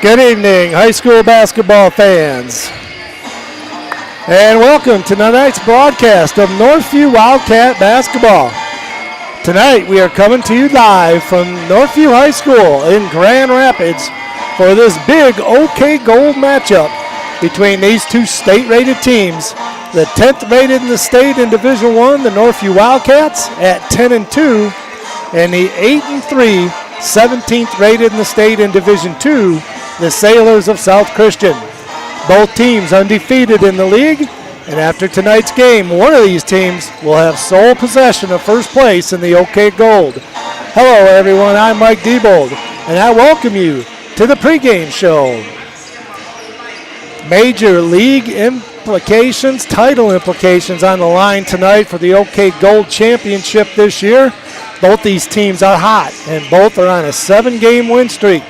Good evening, high school basketball fans, and welcome to tonight's broadcast of Northview Wildcat Basketball. Tonight we are coming to you live from Northview High School in Grand Rapids for this big OK Gold matchup between these two state-rated teams. The 10th rated in the state in Division I, the Northview Wildcats at 10-2, and the 8-3, 17th rated in the state in Division II, the Sailors of South Christian. Both teams undefeated in the league, and after tonight's game, one of these teams will have sole possession of first place in the OK Gold. Hello everyone, I'm Mike Diebold, and I welcome you to the pregame show. Major league implications, title implications on the line tonight for the OK Gold Championship this year. Both these teams are hot, and both are on a 7-game win streak.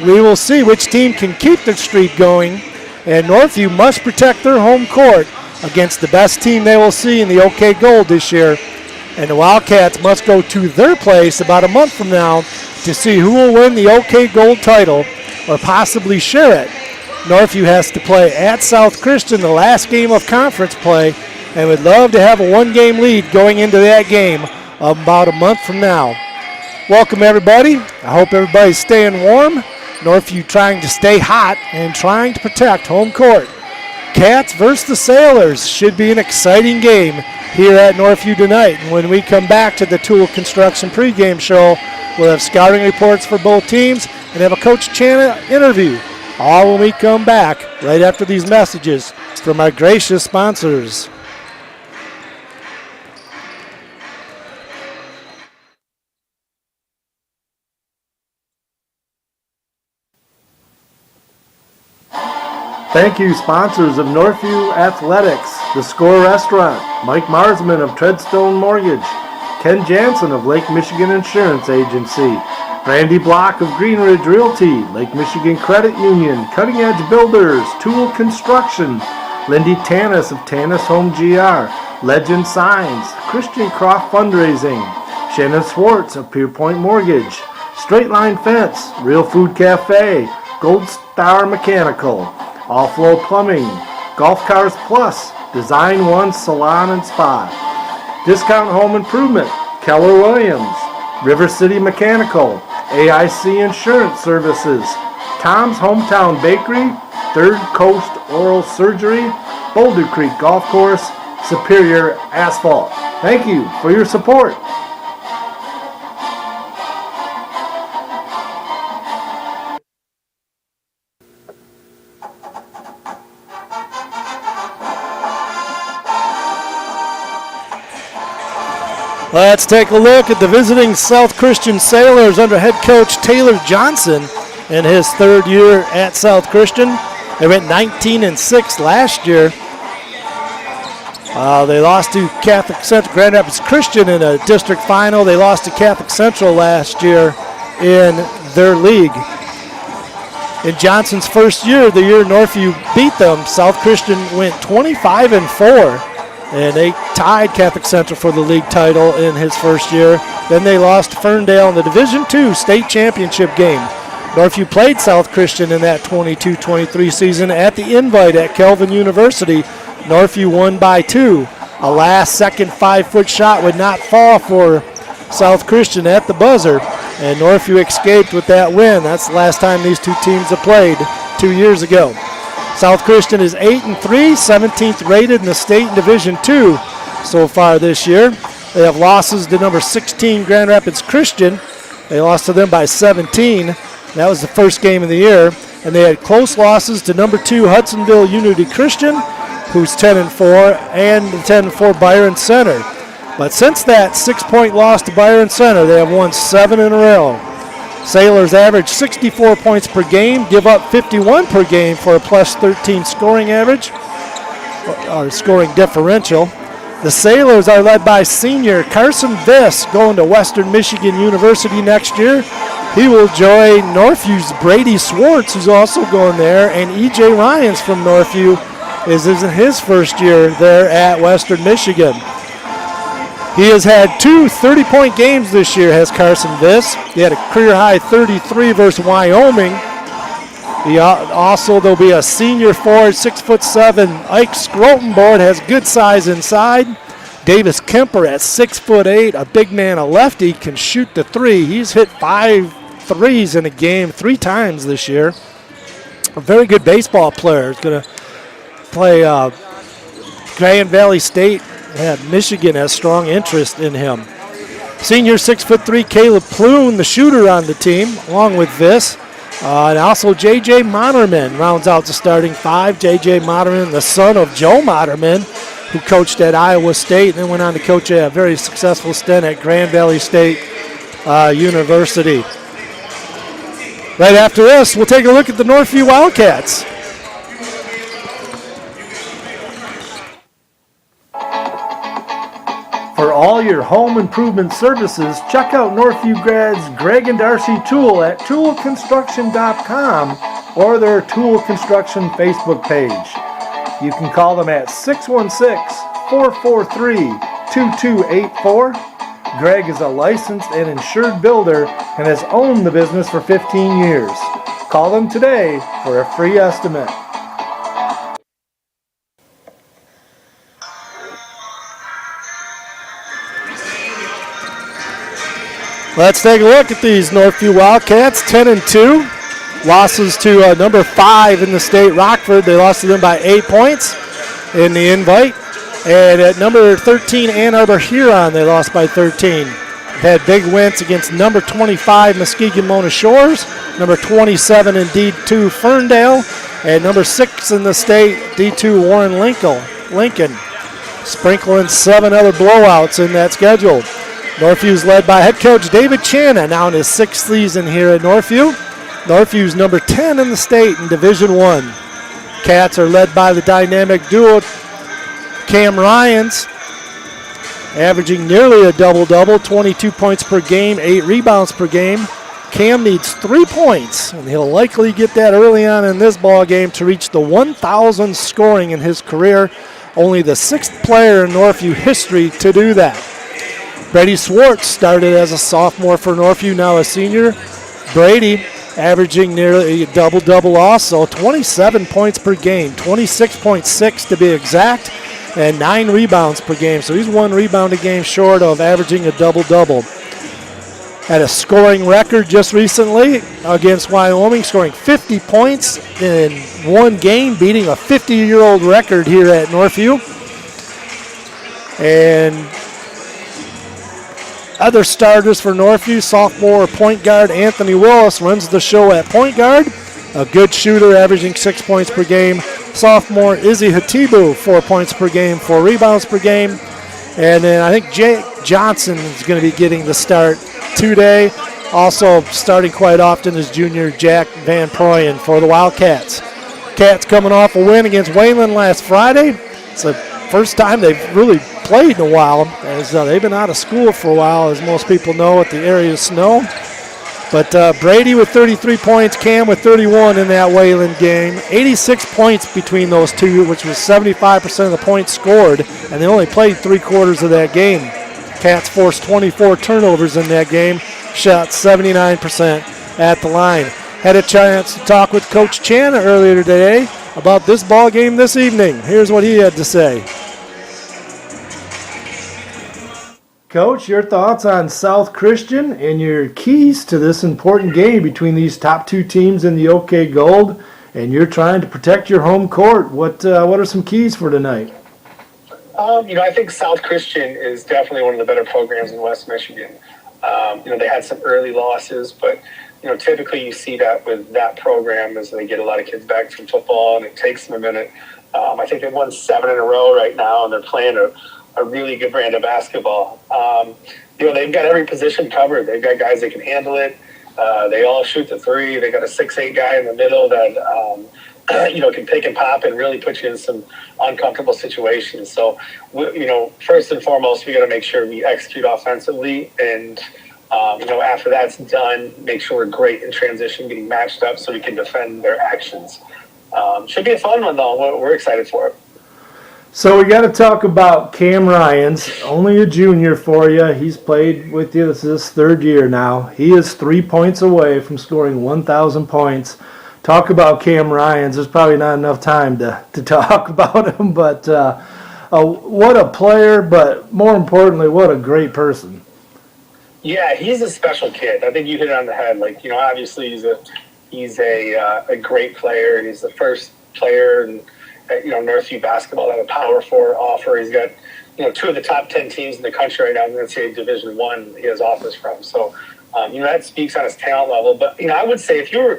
We will see which team can keep their streak going, and Northview must protect their home court against the best team they will see in the OK Gold this year. And the Wildcats must go to their place about a month from now to see who will win the OK Gold title or possibly share it. Northview has to play at South Christian the last game of conference play, and would love to have a 1-game lead going into that game about a month from now. Welcome everybody. I hope everybody's staying warm. Northview trying to stay hot and trying to protect home court. Cats versus the Sailors should be an exciting game here at Northview tonight. And when we come back to the Tool Construction pregame show, we'll have scouting reports for both teams and have a Coach Chan interview. All when we come back right after these messages from our gracious sponsors. Thank you, sponsors of Northview Athletics, The Score Restaurant, Mike Marsman of Treadstone Mortgage, Ken Jansen of Lake Michigan Insurance Agency, Randy Block of Green Ridge Realty, Lake Michigan Credit Union, Cutting Edge Builders, Tool Construction, Lindy Tanis of Tanis Home GR, Legend Signs, Christian Croft Fundraising, Shannon Swartz of Pierpoint Mortgage, Straight Line Fence, Real Food Cafe, Gold Star Mechanical, All Flow Plumbing, Golf Cars Plus, Design One Salon and Spa, Discount Home Improvement, Keller Williams, River City Mechanical, AIC Insurance Services, Tom's Hometown Bakery, Third Coast Oral Surgery, Boulder Creek Golf Course, Superior Asphalt. Thank you for your support. Let's take a look at the visiting South Christian Sailors under head coach Taylor Johnson in his third year at South Christian. They went 19-6 last year. They lost to Catholic Central Grand Rapids Christian in a district final. They lost to Catholic Central last year in their league. In Johnson's first year, the year Northview beat them, South Christian went 25-4. And they tied Catholic Central for the league title in his first year. Then they lost to Ferndale in the Division II state championship game. Northview played South Christian in that 22-23 season at the Invite at Kelvin University. Northview won by 2. A last-second 5-foot shot would not fall for South Christian at the buzzer, and Northview escaped with that win. That's the last time these two teams have played 2 years ago. South Christian is 8-3, 17th rated in the state in Division II so far this year. They have losses to number 16 Grand Rapids Christian. They lost to them by 17. That was the first game of the year. And they had close losses to number 2 Hudsonville Unity Christian, who's 10-4, and the 10-4 Byron Center. But since that 6-point loss to Byron Center, they have won 7 in a row. Sailors average 64 points per game, give up 51 per game for a plus 13 scoring average, or scoring differential. The Sailors are led by senior Carson Viss, going to Western Michigan University next year. He will join Northview's Brady Swartz, who's also going there, and E.J. Ryans from Northview is in his first year there at Western Michigan. He has had 2 30-point games this year, has Carson Viss. He had a career-high 33 versus Wyoming Also, there'll be a senior forward, 6'7", Ike Scrotenboard, has good size inside. Davis Kemper at 6'8", a big man, a lefty, can shoot the three. He's hit 5 threes in a game 3 times this year. A very good baseball player. He's going to play Grand Valley State. Michigan has strong interest in him. Senior 6'3", Caleb Plume, the shooter on the team, along with this. And also J.J. Moderman rounds out the starting 5. J.J. Moderman, the son of Joe Moderman, who coached at Iowa State and then went on to coach a very successful stint at Grand Valley State University. Right after this, we'll take a look at the Northview Wildcats. For all your home improvement services, check out Northview grads Greg and Darcy Tool at toolconstruction.com or their Tool Construction Facebook page. You can call them at 616-443-2284. Greg is a licensed and insured builder and has owned the business for 15 years. Call them today for a free estimate. Let's take a look at these Northview Wildcats, 10-2. Losses to number 5 in the state, Rockford. They lost to them by 8 points in the invite. And at number 13, Ann Arbor Huron, they lost by 13. Had big wins against number 25, Muskegon Mona Shores, number 27 in D2, Ferndale, and number 6 in the state, D2, Warren Lincoln. Sprinkling 7 other blowouts in that schedule. Northview's led by head coach David Channa, now in his 6th season here at Northview. Northview's number 10 in the state in Division I. Cats are led by the dynamic duo Cam Ryans, averaging nearly a double-double, 22 points per game, 8 rebounds per game. Cam needs 3 points, and he'll likely get that early on in this ball game to reach the 1,000 scoring in his career. Only the 6th player in Northview history to do that. Brady Swartz started as a sophomore for Northview, now a senior. Brady averaging nearly a double-double also, 27 points per game, 26.6 to be exact, and 9 rebounds per game. So he's 1 rebound a game short of averaging a double-double. Had a scoring record just recently against Wyoming, scoring 50 points in 1 game, beating a 50-year-old record here at Northview. And other starters for Northview, sophomore point guard Anthony Willis runs the show at point guard. A good shooter, averaging 6 points per game. Sophomore Izzy Hatibu, 4 points per game, 4 rebounds per game. And then I think Jake Johnson is going to be getting the start today. Also starting quite often is junior Jack Van Proyen for the Wildcats. Cats coming off a win against Wayland last Friday. It's the first time they've really played in a while, as they've been out of school for a while, as most people know, at the area of snow. But Brady with 33 points, Cam with 31 in that Wayland game. 86 points between those two, which was 75% of the points scored, and they only played 3/4 of that game. Cats forced 24 turnovers in that game, shot 79% at the line. Had a chance to talk with Coach Channa earlier today about this ball game this evening. Here's what he had to say. Coach, your thoughts on South Christian and your keys to this important game between these top 2 teams in the OK Gold, and you're trying to protect your home court. What are some keys for tonight? I think South Christian is definitely one of the better programs in West Michigan. They had some early losses, but typically you see that with that program as they get a lot of kids back from football, and it takes them a minute. I think they've won 7 in a row right now, and they're playing a really good brand of basketball. They've got every position covered. They've got guys that can handle it. They all shoot the 3. They got a 6'8" guy in the middle that can pick and pop and really put you in some uncomfortable situations. So, first and foremost, we got to make sure we execute offensively, and after that's done, make sure we're great in transition, getting matched up so we can defend their actions. Should be a fun one, though. We're excited for it. So we got to talk about Cam Ryans, only a junior for you. He's played with you. This is his 3rd year now. He is 3 points away from scoring 1,000 points Talk about Cam Ryans. There's probably not enough time to talk about him, but what a player, but more importantly, what a great person. Yeah, he's a special kid. I think you hit it on the head. Like, obviously he's a great player. He's the first player in Northview basketball that a Power 4 offer. He's got two of the top 10 teams in the country right now in the NCAA Division I he has offers from. So that speaks on his talent level. But I would say if you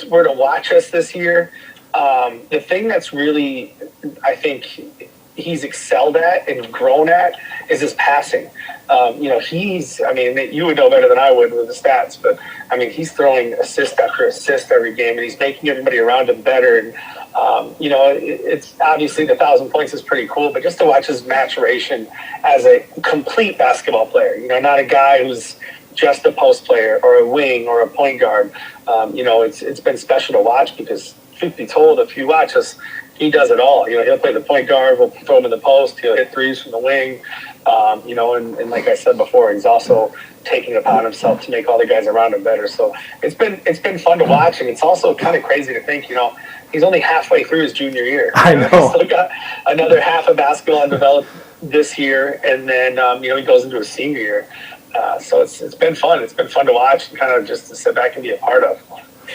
were to watch us this year, the thing that's really, I think, he's excelled at and grown at is his passing. You would know better than I would with the stats, but he's throwing assist after assist every game, and he's making everybody around him better. And it's obviously the 1,000 points is pretty cool, but just to watch his maturation as a complete basketball player, not a guy who's just a post player or a wing or a point guard. It's been special to watch because, truth be told, if you watch us, he does it all. He'll play the point guard, we'll throw him in the post, he'll hit threes from the wing. And like I said before, he's also taking it upon himself to make all the guys around him better. So it's been fun to watch, and it's also kind of crazy to think, he's only halfway through his junior year. I know. He's still got another half of basketball to develop this year, and then he goes into his senior year. So it's been fun. It's been fun to watch and kind of just to sit back and be a part of.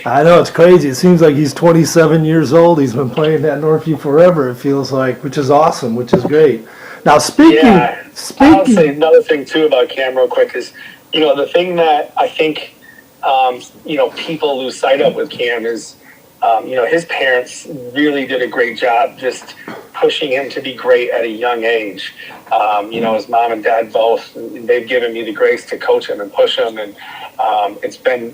I know, it's crazy. It seems like he's 27 years old. He's been playing at Northview forever, it feels like, which is awesome, which is great. Now, speaking... I'll say another thing, too, about Cam real quick is, the thing that I think, people lose sight of with Cam is, his parents really did a great job just pushing him to be great at a young age. His mom and dad both, they've given me the grace to coach him and push him. And it's been,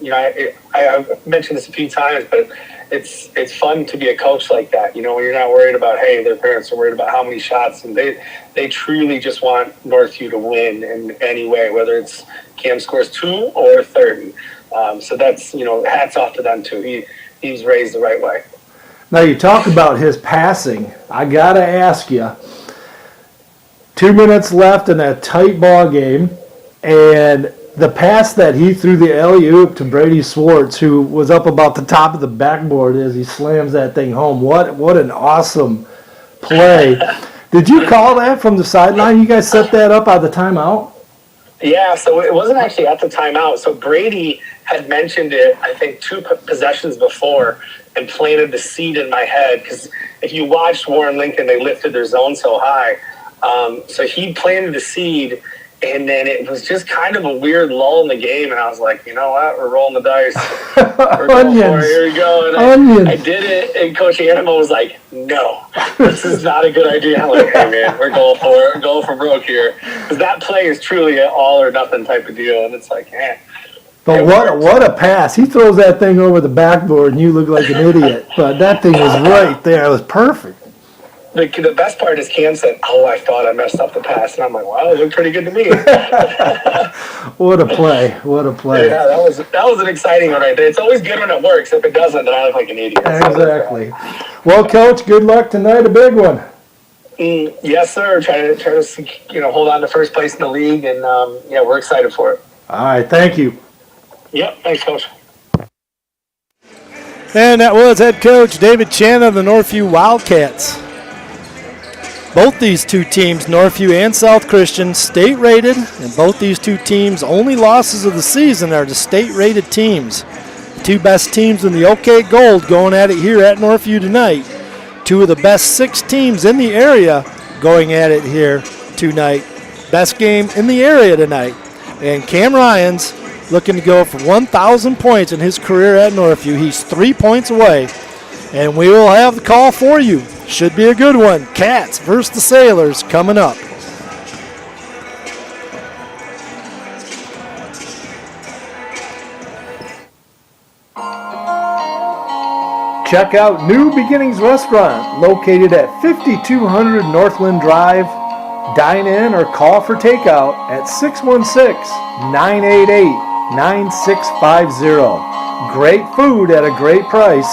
I've mentioned this a few times, but it's fun to be a coach like that, when you're not worried about, hey, their parents are worried about how many shots, and they truly just want Northview to win in any way, whether it's Cam scores 2 or 30. So that's, hats off to them too. He's raised the right way. Now, you talk about his passing. I got to ask you, 2 minutes left in that tight ball game, and the pass that he threw the alley-oop to Brady Swartz, who was up about the top of the backboard as he slams that thing home. What an awesome play. Did you call that from the sideline? You guys set that up out of the timeout? Yeah, so it wasn't actually at the timeout. So Brady had mentioned it, I think, 2 possessions before and planted the seed in my head. Because if you watched Warren Lincoln, they lifted their zone so high. So he planted the seed, and then it was just kind of a weird lull in the game. And I was like, you know what? We're rolling the dice. We're going for it. Here we go. And I did it, and Coach Animo was like, no, this is not a good idea. I'm like, hey, man, we're going for it. We're going for broke here. Because that play is truly an all-or-nothing type of deal. And it's like, But what a pass. He throws that thing over the backboard, and you look like an idiot. But that thing was right there. It was perfect. The best part is Cam said, I thought I messed up the pass. And I'm like, wow, it looked pretty good to me. What a play. What a play. Yeah, that was an exciting one right there. It's always good when it works. If it doesn't, then I look like an idiot. Exactly. Well, Coach, good luck tonight. A big one. Yes, sir. Trying to hold on to first place in the league. And, we're excited for it. All right. Thank you. Yep. Thanks, Coach. And that was head coach David Chan of the Northview Wildcats. Both these two teams, Northview and South Christian, state-rated, and both these two teams' only losses of the season are to state-rated teams. The 2 best teams in the OK Gold going at it here at Northview tonight. 2 of the best 6 teams in the area going at it here tonight. Best game in the area tonight. And Cam Ryans looking to go for 1,000 points in his career at Northview. He's 3 points away. And we will have the call for you. Should be a good one. Cats versus the Sailors coming up. Check out New Beginnings Restaurant, located at 5200 Northland Drive. Dine in or call for takeout at 616-988-9650. Great food at a great price.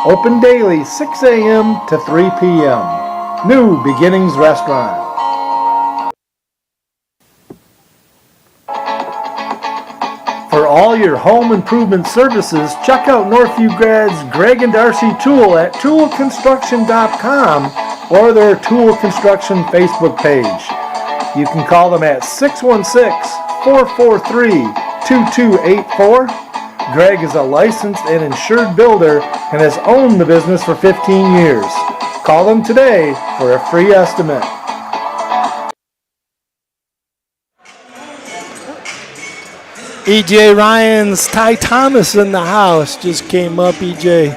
Open daily 6 a.m. to 3 p.m. New Beginnings Restaurant. For all your home improvement services, check out Northview grads Greg and Darcy Tool at toolconstruction.com or their Tool Construction Facebook page. You can call them at 616-443-2284. Greg is a licensed and insured builder and has owned the business for 15 years. Call them today for a free estimate. EJ Ryan's Ty Thomas in the house. Just came up. EJ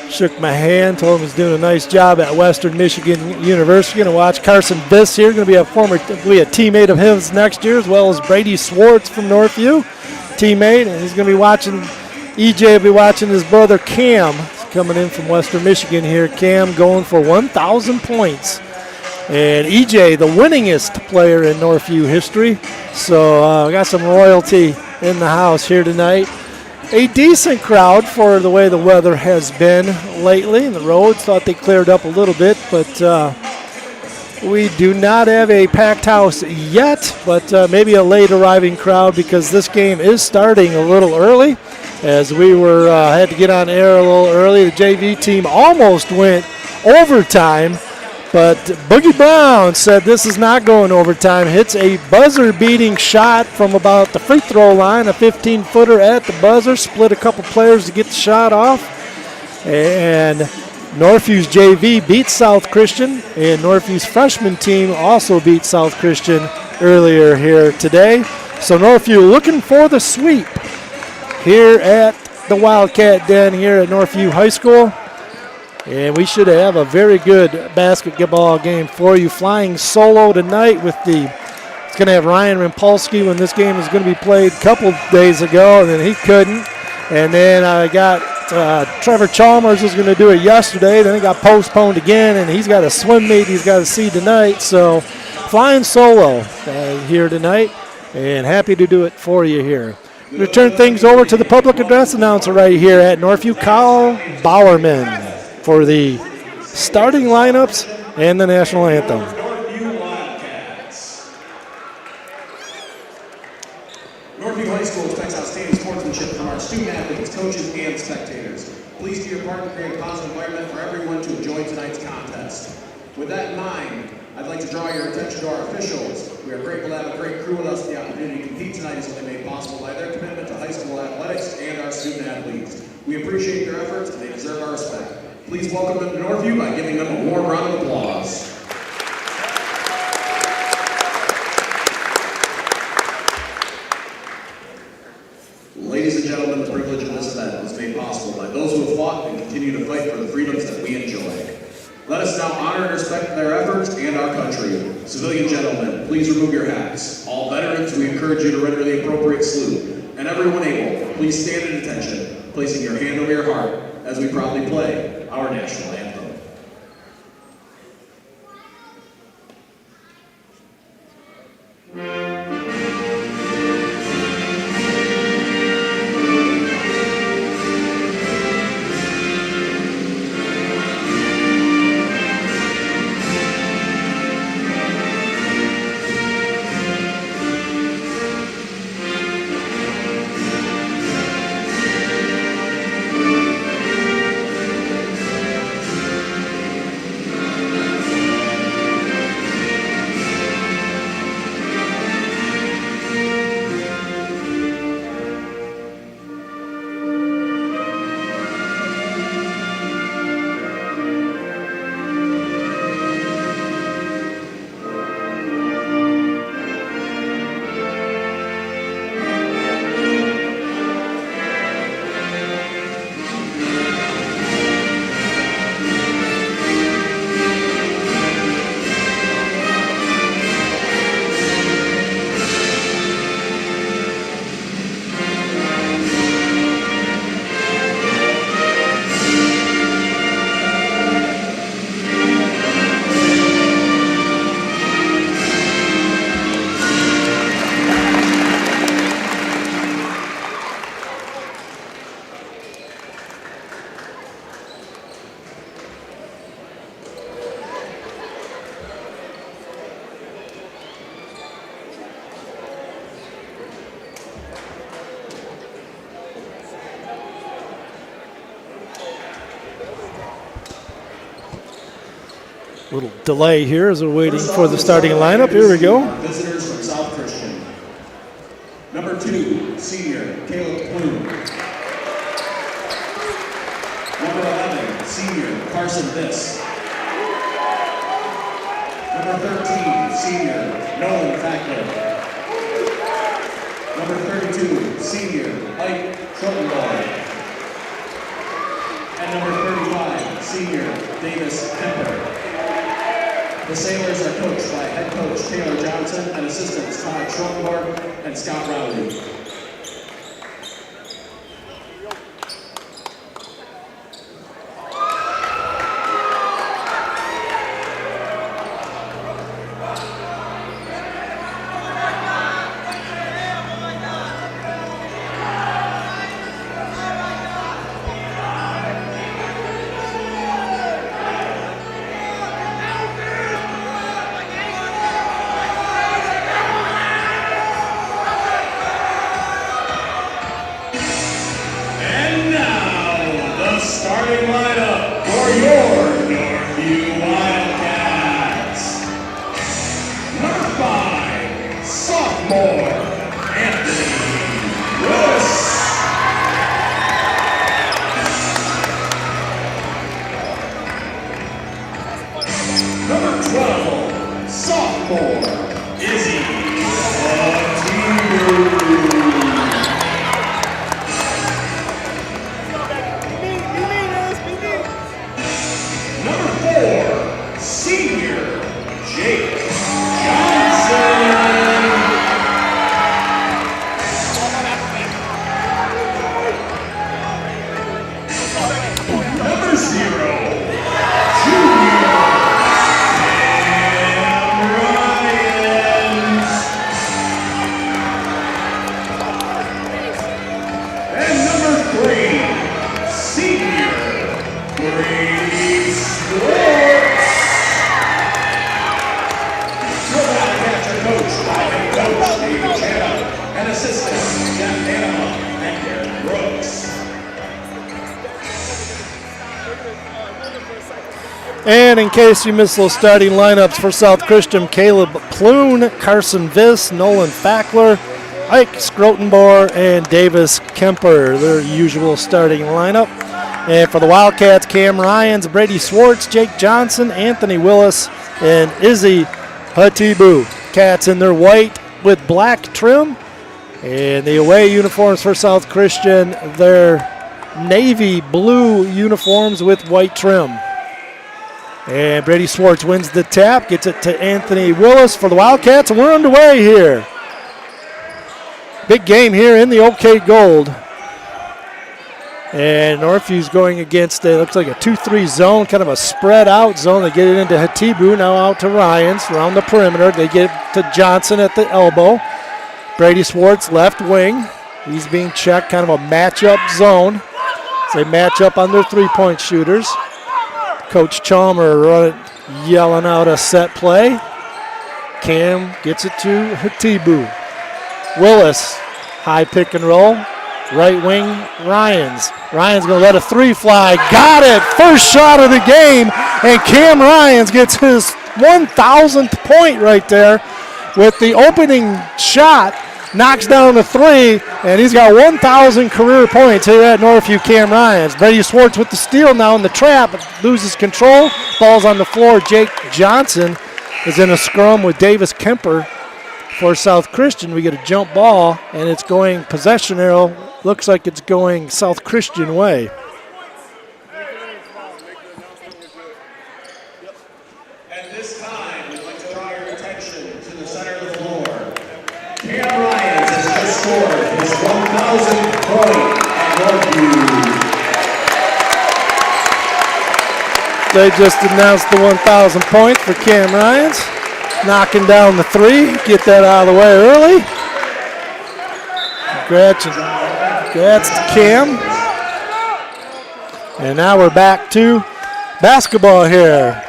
shook my hand, told him he's doing a nice job at Western Michigan University. Going to watch Carson Biss here. Going to be a teammate of his next year, as well as Brady Swartz from Northview, teammate. And he's going to be watching, EJ will be watching his brother Cam. He's coming in from Western Michigan here. Cam going for 1,000 points. And EJ, the winningest player in Northview history. So got some royalty in the house here tonight. A decent crowd for the way the weather has been lately. The roads thought they cleared up a little bit, but we do not have a packed house yet, but maybe a late arriving crowd because this game is starting a little early. As we had to get on air a little early, the JV team almost went overtime. But Boogie Brown said this is not going overtime. Hits a buzzer-beating shot from about the free throw line, a 15-footer at the buzzer. Split a couple players to get the shot off. And Northview's JV beat South Christian, and Northview's freshman team also beat South Christian earlier here today. So Northview looking for the sweep here at the Wildcat Den here at Northview High School. And we should have a very good basketball game for you. Flying solo tonight with it's going to have Ryan Rimpolsky when this game is going to be played a couple days ago, and then he couldn't. And then I got Trevor Chalmers was going to do it yesterday. Then it got postponed again, and he's got a swim meet he's got to see tonight. So flying solo here tonight, and happy to do it for you here. I'm going to turn things over to the public address announcer right here at Northview, Kyle Bowerman, for the starting lineups and the national anthem. Northview High School expects outstanding sportsmanship from our student athletes, coaches, and spectators. Please do your part to create a positive environment for everyone to enjoy tonight's contest. With that in mind, I'd like to draw your attention to our officials. We are grateful to have a great crew with us. The opportunity to compete tonight is only made possible by their commitment to high school athletics and our student athletes. We appreciate their efforts, and they deserve our respect. Please welcome them to Northview by giving them a warm round of applause. Ladies and gentlemen, the privilege of this event was made possible by those who have fought and continue to fight for the freedoms that we enjoy. Let us now honor and respect their efforts and our country. Civilian gentlemen, please remove your hats. All veterans, we encourage you to render the appropriate salute. And everyone able, please stand at attention, placing your hand over your heart as we proudly play our national anthem. Little delay here as we're waiting for the starting lineup. Here we go. Visitors from South Christian. Number 2, senior Caleb Plume. Number 11, senior Carson Viss. Number 13, senior Nolan Fackler. Number 32, senior Ike Schottenball. And number 35, senior Davis Kemper. The Sailors are coached by head coach Taylor Johnson and assistants Todd Schottenborg and Scott Rowley. Starting lineup for your Northview Wildcats. Number 5, sophomore Anthony Willis. Number 12, sophomore Izzy Atibu. Senior Jake Johnson. Number 0, Junior Cam Ryans. And number 3, senior Brady Swartz. Coached by head coach David Channel and assistants Jeff Hanna and Aaron Brooks. And in case you missed those starting lineups for South Christian, Caleb Plume, Carson Viss, Nolan Fackler, Ike Skrotenbohr, and Davis Kemper, their usual starting lineup. And for the Wildcats, Cam Ryans, Brady Swartz, Jake Johnson, Anthony Willis, and Izzy Hatibu. Cats in their white with black trim. And the away uniforms for South Christian, their navy blue uniforms with white trim. And Brady Swartz wins the tap, gets it to Anthony Willis for the Wildcats, and we're underway here. Big game here in the OK Gold. And Northview's going against, it looks like a 2-3 zone, kind of a spread out zone. They get it into Hatibu, now out to Ryans around the perimeter. They get it to Johnson at the elbow. Brady Swartz, left wing. He's being checked, kind of a matchup zone. So they match up on their three-point shooters. Coach Chalmer yelling out a set play. Cam gets it to Hatibu. Willis, high pick and roll. Right wing, Ryans. Ryans going to let a three fly. Got it! First shot of the game. And Cam Ryans gets his 1,000th point right there with the opening shot. Knocks down the three, and he's got 1,000 career points here at Northview, Cam Ryans. Brady Swartz with the steal now in the trap. Loses control. Ball's on the floor. Jake Johnson is in a scrum with Davis Kemper for South Christian. We get a jump ball, and it's going possession arrow. Looks like it's going South Christian way. At this time, we'd like to draw your attention to the center of the floor. Cam Ryans has just scored his 1,000th point at Northview. They just announced the 1,000 points for Cam Ryans. Knocking down the three. Get that out of the way early. Congrats to Cam. And now we're back to basketball here.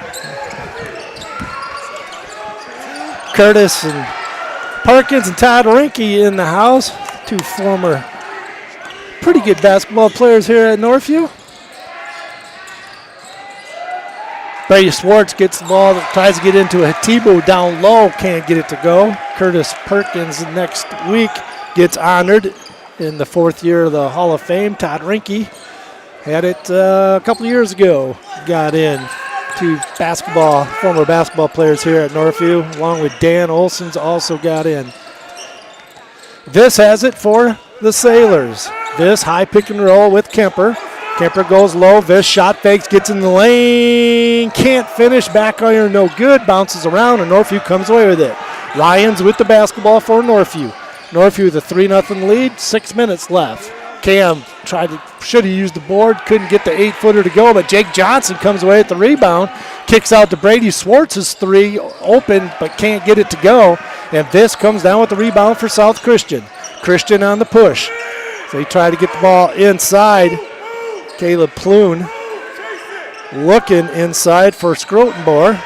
Curtis and Perkins and Todd Rinke in the house. Two former pretty good basketball players here at Northview. Brady Swartz gets the ball, tries to get into a Hatibu down low, can't get it to go. Curtis Perkins next week gets honored in the 4th year of the Hall of Fame. Todd Rinke had it a couple years ago, got in. 2 former basketball players here at Northview, along with Dan Olson's also got in. This has it for the Sailors. This high pick and roll with Kemper. Kemper goes low. This shot fakes, gets in the lane. Can't finish. Back iron, no good. Bounces around, and Northview comes away with it. Ryans with the basketball for Northview. Northview with a 3-0 lead. 6 minutes left. Cam should have used the board. Couldn't get the 8-footer to go, but Jake Johnson comes away at the rebound. Kicks out to Brady Swartz's 3. Open, but can't get it to go. And this comes down with the rebound for South Christian. Christian on the push. So he tried to get the ball inside. Caleb Ploon looking inside for Scrotenbor.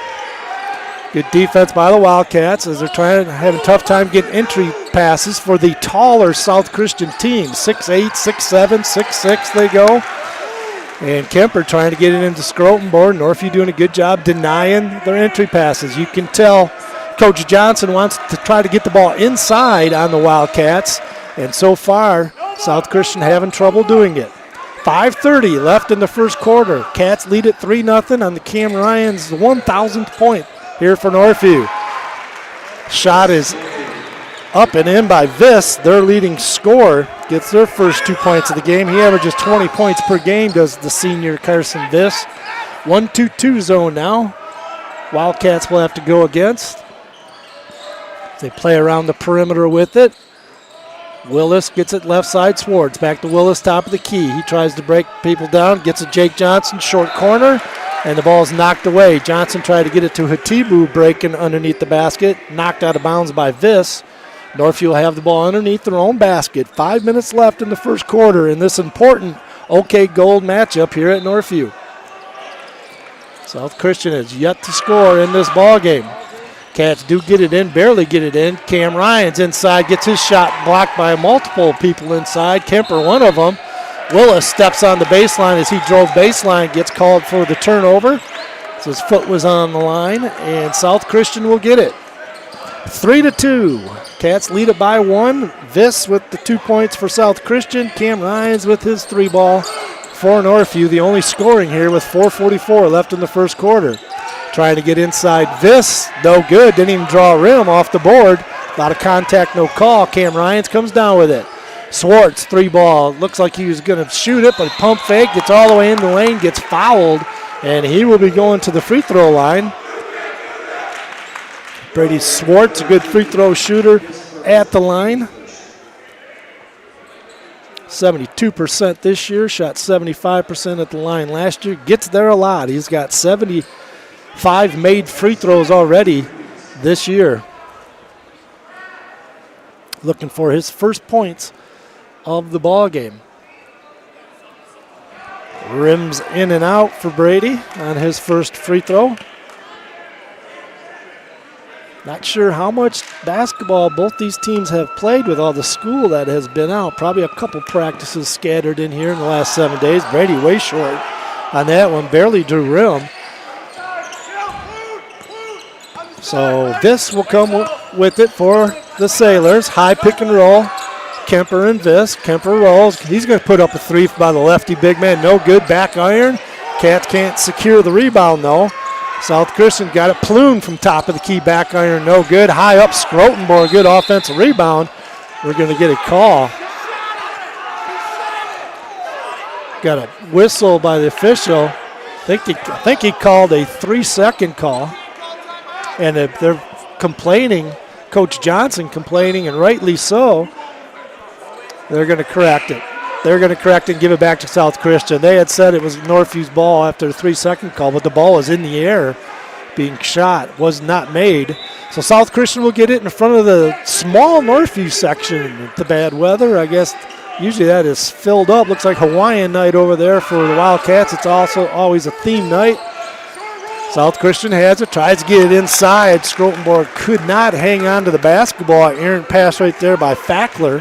Good defense by the Wildcats as they're having a tough time getting entry passes for the taller South Christian team. 6'8", 6'7", 6'6" they go. And Kemper trying to get it into Scrotenbor. Northview doing a good job denying their entry passes. You can tell Coach Johnson wants to try to get the ball inside on the Wildcats. And so far, South Christian having trouble doing it. 5:30 left in the first quarter. Cats lead at 3-0 on the Cam Ryan's 1,000th point here for Northview. Shot is up and in by Viss. Their leading scorer gets their first 2 points of the game. He averages 20 points per game, does the senior Carson Viss. 1-2-2 zone now. Wildcats will have to go against. They play around the perimeter with it. Willis gets it left side. Swartz back to Willis, top of the key. He tries to break people down, gets it Jake Johnson, short corner, and the ball is knocked away. Johnson tried to get it to Hatibu, breaking underneath the basket, knocked out of bounds by Viss. Northview will have the ball underneath their own basket. 5 minutes left in the first quarter in this important OK Gold matchup here at Northview. South Christian has yet to score in this ball game. Cats do get it in, barely get it in. Cam Ryan's inside, gets his shot blocked by multiple people inside. Kemper, one of them. Willis steps on the baseline as he drove baseline, gets called for the turnover. So his foot was on the line, and South Christian will get it. 3-2. Cats lead it by 1. Viss with the 2 points for South Christian. Cam Ryan's with his 3 ball for Northview. The only scoring here with 4:44 left in the first quarter. Trying to get inside Viss, no good. Didn't even draw a rim off the board. A lot of contact, no call. Cam Ryans comes down with it. Swartz, 3 ball. Looks like he was going to shoot it, but pump fake, gets all the way in the lane, gets fouled, and he will be going to the free throw line. Brady Swartz, a good free throw shooter at the line. 72% this year, shot 75% at the line last year. Gets there a lot. He's got 75 made free throws already this year. Looking for his first points of the ball game. Rims in and out for Brady on his first free throw. Not sure how much basketball both these teams have played with all the school that has been out. Probably a couple practices scattered in here in the last 7 days. Brady way short on that one, barely drew rim. So this will come with it for the Sailors. High pick and roll. Kemper and Viss. Kemper rolls. He's going to put up a 3 by the lefty big man. No good. Back iron. Cats can't secure the rebound, though. South Christian got it. Ploon from top of the key. Back iron. No good. High up. Scrotenbor. Good offensive rebound. We're going to get a call. Got a whistle by the official. I think he called a 3-second call. And they're complaining, Coach Johnson complaining, and rightly so. They're going to correct it. They're going to correct it and give it back to South Christian. They had said it was Northview's ball after a 3-second call, but the ball is in the air being shot, was not made. So South Christian will get it in front of the small Northview section. The bad weather, I guess, usually that is filled up. Looks like Hawaiian night over there for the Wildcats. It's also always a theme night. South Christian has it, tries to get it inside. Scrotenborg could not hang on to the basketball. Errant pass right there by Fackler.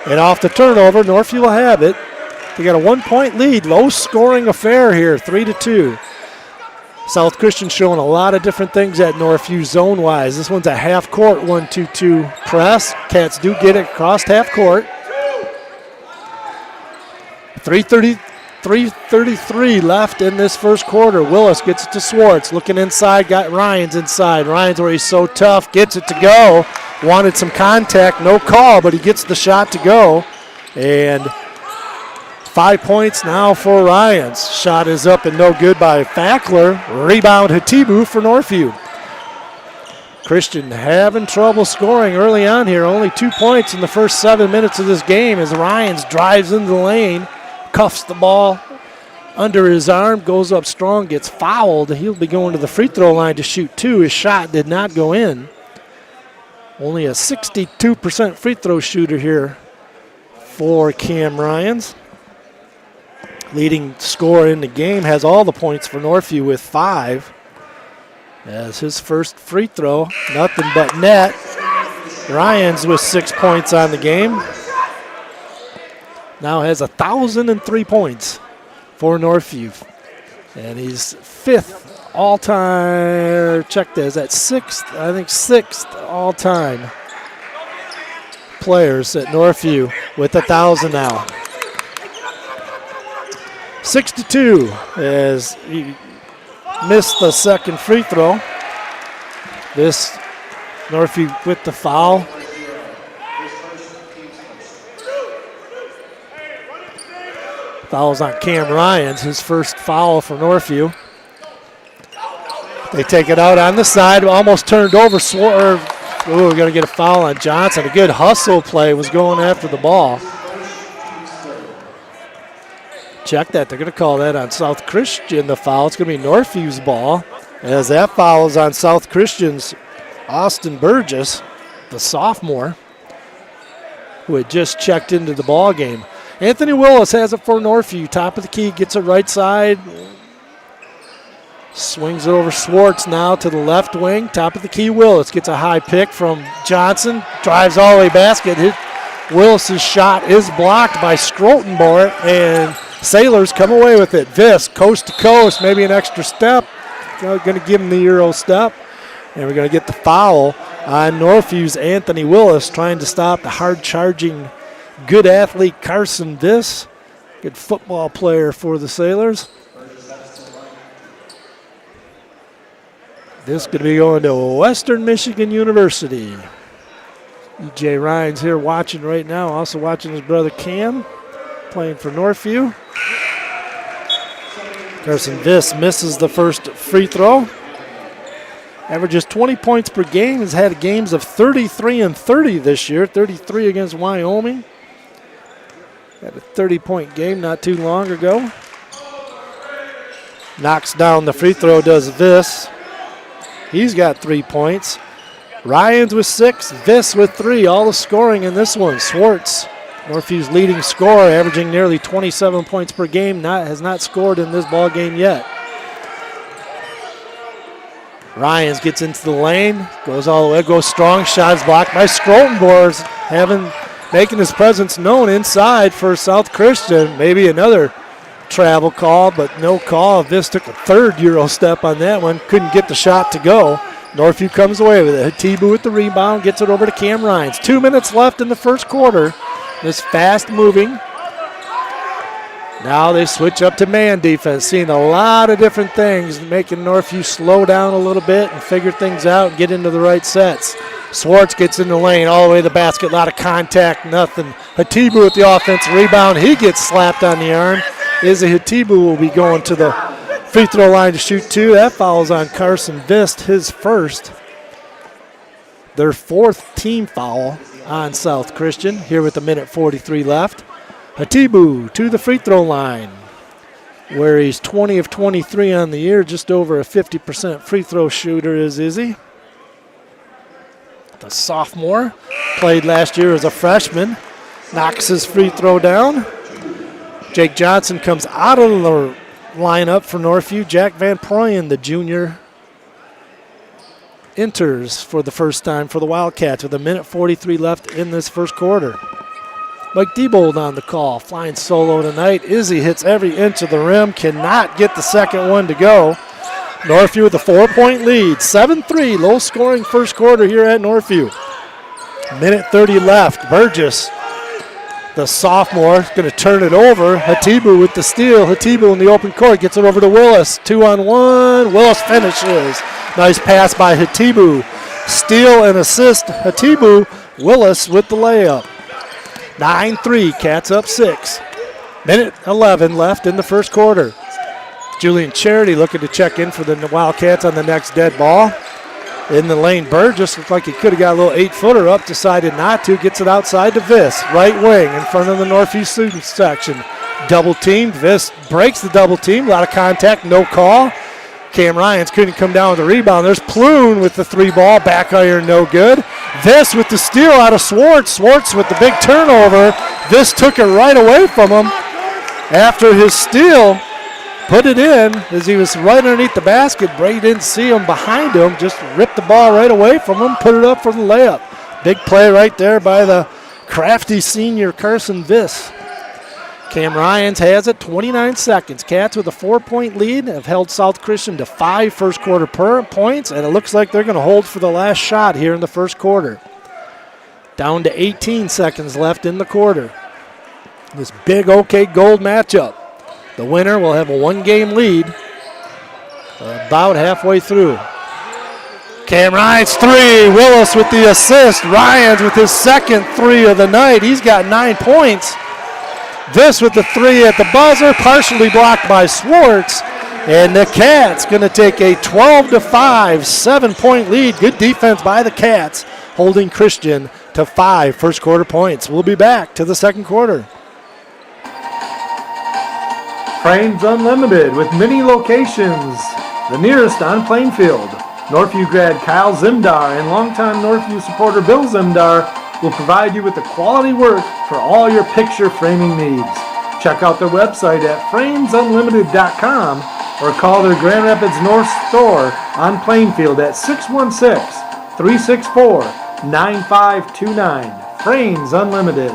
And off the turnover, Northview will have it. They got a 1-point lead. Low-scoring affair here, 3-2. South Christian showing a lot of different things at Northview zone-wise. This one's a half-court 1-2-2 press. Cats do get it across half-court. 3:33 left in this first quarter. Willis gets it to Swartz. Looking inside, got Ryans inside. Ryans, where he's so tough, gets it to go. Wanted some contact, no call, but he gets the shot to go. And 5 points now for Ryans. Shot is up and no good by Fackler. Rebound Hatibu for Northview. Christian having trouble scoring early on here. Only 2 points in the first 7 minutes of this game as Ryans drives into the lane, cuffs the ball under his arm, goes up strong, gets fouled. He'll be going to the free throw line to shoot 2. His shot did not go in. Only a 62% free throw shooter here for Cam Ryans. Leading scorer in the game, has all the points for Northview with 5. As his first free throw, nothing but net. Ryans with 6 points on the game. Now has 1,003 points for Northview. And he's 5th all-time, check this, at 6th, I think 6th all-time players at Northview with 1,000 now. 6-2 as he missed the second free throw. This Northview with the foul. Foul's on Cam Ryans, his first foul for Northview. They take it out on the side, almost turned over. We're going to get a foul on Johnson. A good hustle play was going after the ball. Check that. They're going to call that on South Christian, the foul. It's going to be Northview's ball, as that foul is on South Christian's Austin Burgess, the sophomore, who had just checked into the ball game. Anthony Willis has it for Northview. Top of the key, gets it right side. Swings it over Swartz now to the left wing. Top of the key, Willis gets a high pick from Johnson. Drives all the way basket. Willis's shot is blocked by Strotenbauer, and Sailors come away with it. Viss, coast to coast, maybe an extra step. Going to give him the Euro step. And we're going to get the foul on Northview's Anthony Willis, trying to stop the hard-charging, good athlete Carson Viss. Good football player for the Sailors. This is going to be going to Western Michigan University. E.J. Ryan's here watching right now, also watching his brother Cam, playing for Northview. Carson Viss misses the first free throw. Averages 20 points per game, has had games of 33 and 30 this year, 33 against Wyoming. Had a 30-point game not too long ago. Knocks down the free throw, does Viss. He's got 3 points. Ryans with 6, Viss with 3. All the scoring in this one. Swartz, Northview's leading scorer, averaging nearly 27 points per game, has not scored in this ball game yet. Ryans gets into the lane, goes all the way, goes strong, shots blocked by Strotenborg, making his presence known inside for South Christian. Maybe another travel call, but no call. Viss took a third Euro step on that one, couldn't get the shot to go. Northview comes away with it. Hatibu with the rebound, gets it over to Cam Ryans. 2 minutes left in the first quarter. This fast moving. Now they switch up to man defense, seeing a lot of different things, making Northview slow down a little bit and figure things out and get into the right sets. Swartz gets in the lane, all the way to the basket, a lot of contact, nothing. Hatibu with the offensive rebound. He gets slapped on the arm. Izzy Hatibu will be going to the free throw line to shoot 2. That foul's on Carson Vist, his first. Their 4th team foul on South Christian here with a minute 43 left. Hatibu to the free throw line, where he's 20 of 23 on the year, just over a 50% free throw shooter is Izzy. The sophomore, played last year as a freshman, knocks his free throw down. Jake Johnson comes out of the lineup for Northview. Jack Van Proyen, the junior, enters for the first time for the Wildcats with a minute 43 left in this first quarter. Mike Diebold on the call, flying solo tonight. Izzy hits every inch of the rim, cannot get the second one to go. Northview with a 4-point lead. 7-3, low-scoring first quarter here at Northview. Minute 30 left. Burgess, the sophomore, going to turn it over. Hatibu with the steal. Hatibu in the open court gets it over to Willis. 2-on-1. Willis finishes. Nice pass by Hatibu. Steal and assist. Hatibu. Willis with the layup. 9-3. Cats up 6. Minute 11 left in the first quarter. Julian Charity looking to check in for the Wildcats on the next dead ball. In the lane, Burgess looked like he could have got a little 8-footer up, decided not to, gets it outside to Viss, right wing in front of the Northview student section. Double team, Viss breaks the double team, a lot of contact, no call. Cam Ryans couldn't come down with the rebound. There's Plune with the 3-ball, back iron, no good. Viss with the steal out of Swartz. Swartz with the big turnover. Viss took it right away from him after his steal. Put it in as he was right underneath the basket. Brady didn't see him behind him, just ripped the ball right away from him, put it up for the layup. Big play right there by the crafty senior Carson Viss. Cam Ryans has it, 29 seconds. Cats with a 4-point lead have held South Christian to 5 first quarter points, and it looks like they're going to hold for the last shot here in the first quarter. Down to 18 seconds left in the quarter. This big OK Gold matchup. The winner will have a 1-game lead about halfway through. Cam Ryans 3, Willis with the assist. Ryans with his second 3 of the night. He's got 9 points. This with the 3 at the buzzer, partially blocked by Swartz. And the Cats going to take a 12-5, 7-point lead. Good defense by the Cats, holding Christian to 5 first quarter points. We'll be back to the second quarter. Frames Unlimited with many locations. The nearest on Plainfield. Northview grad Kyle Zimdar and longtime Northview supporter Bill Zimdar will provide you with the quality work for all your picture framing needs. Check out their website at framesunlimited.com or call their Grand Rapids North store on Plainfield at 616-364-9529. Frames Unlimited.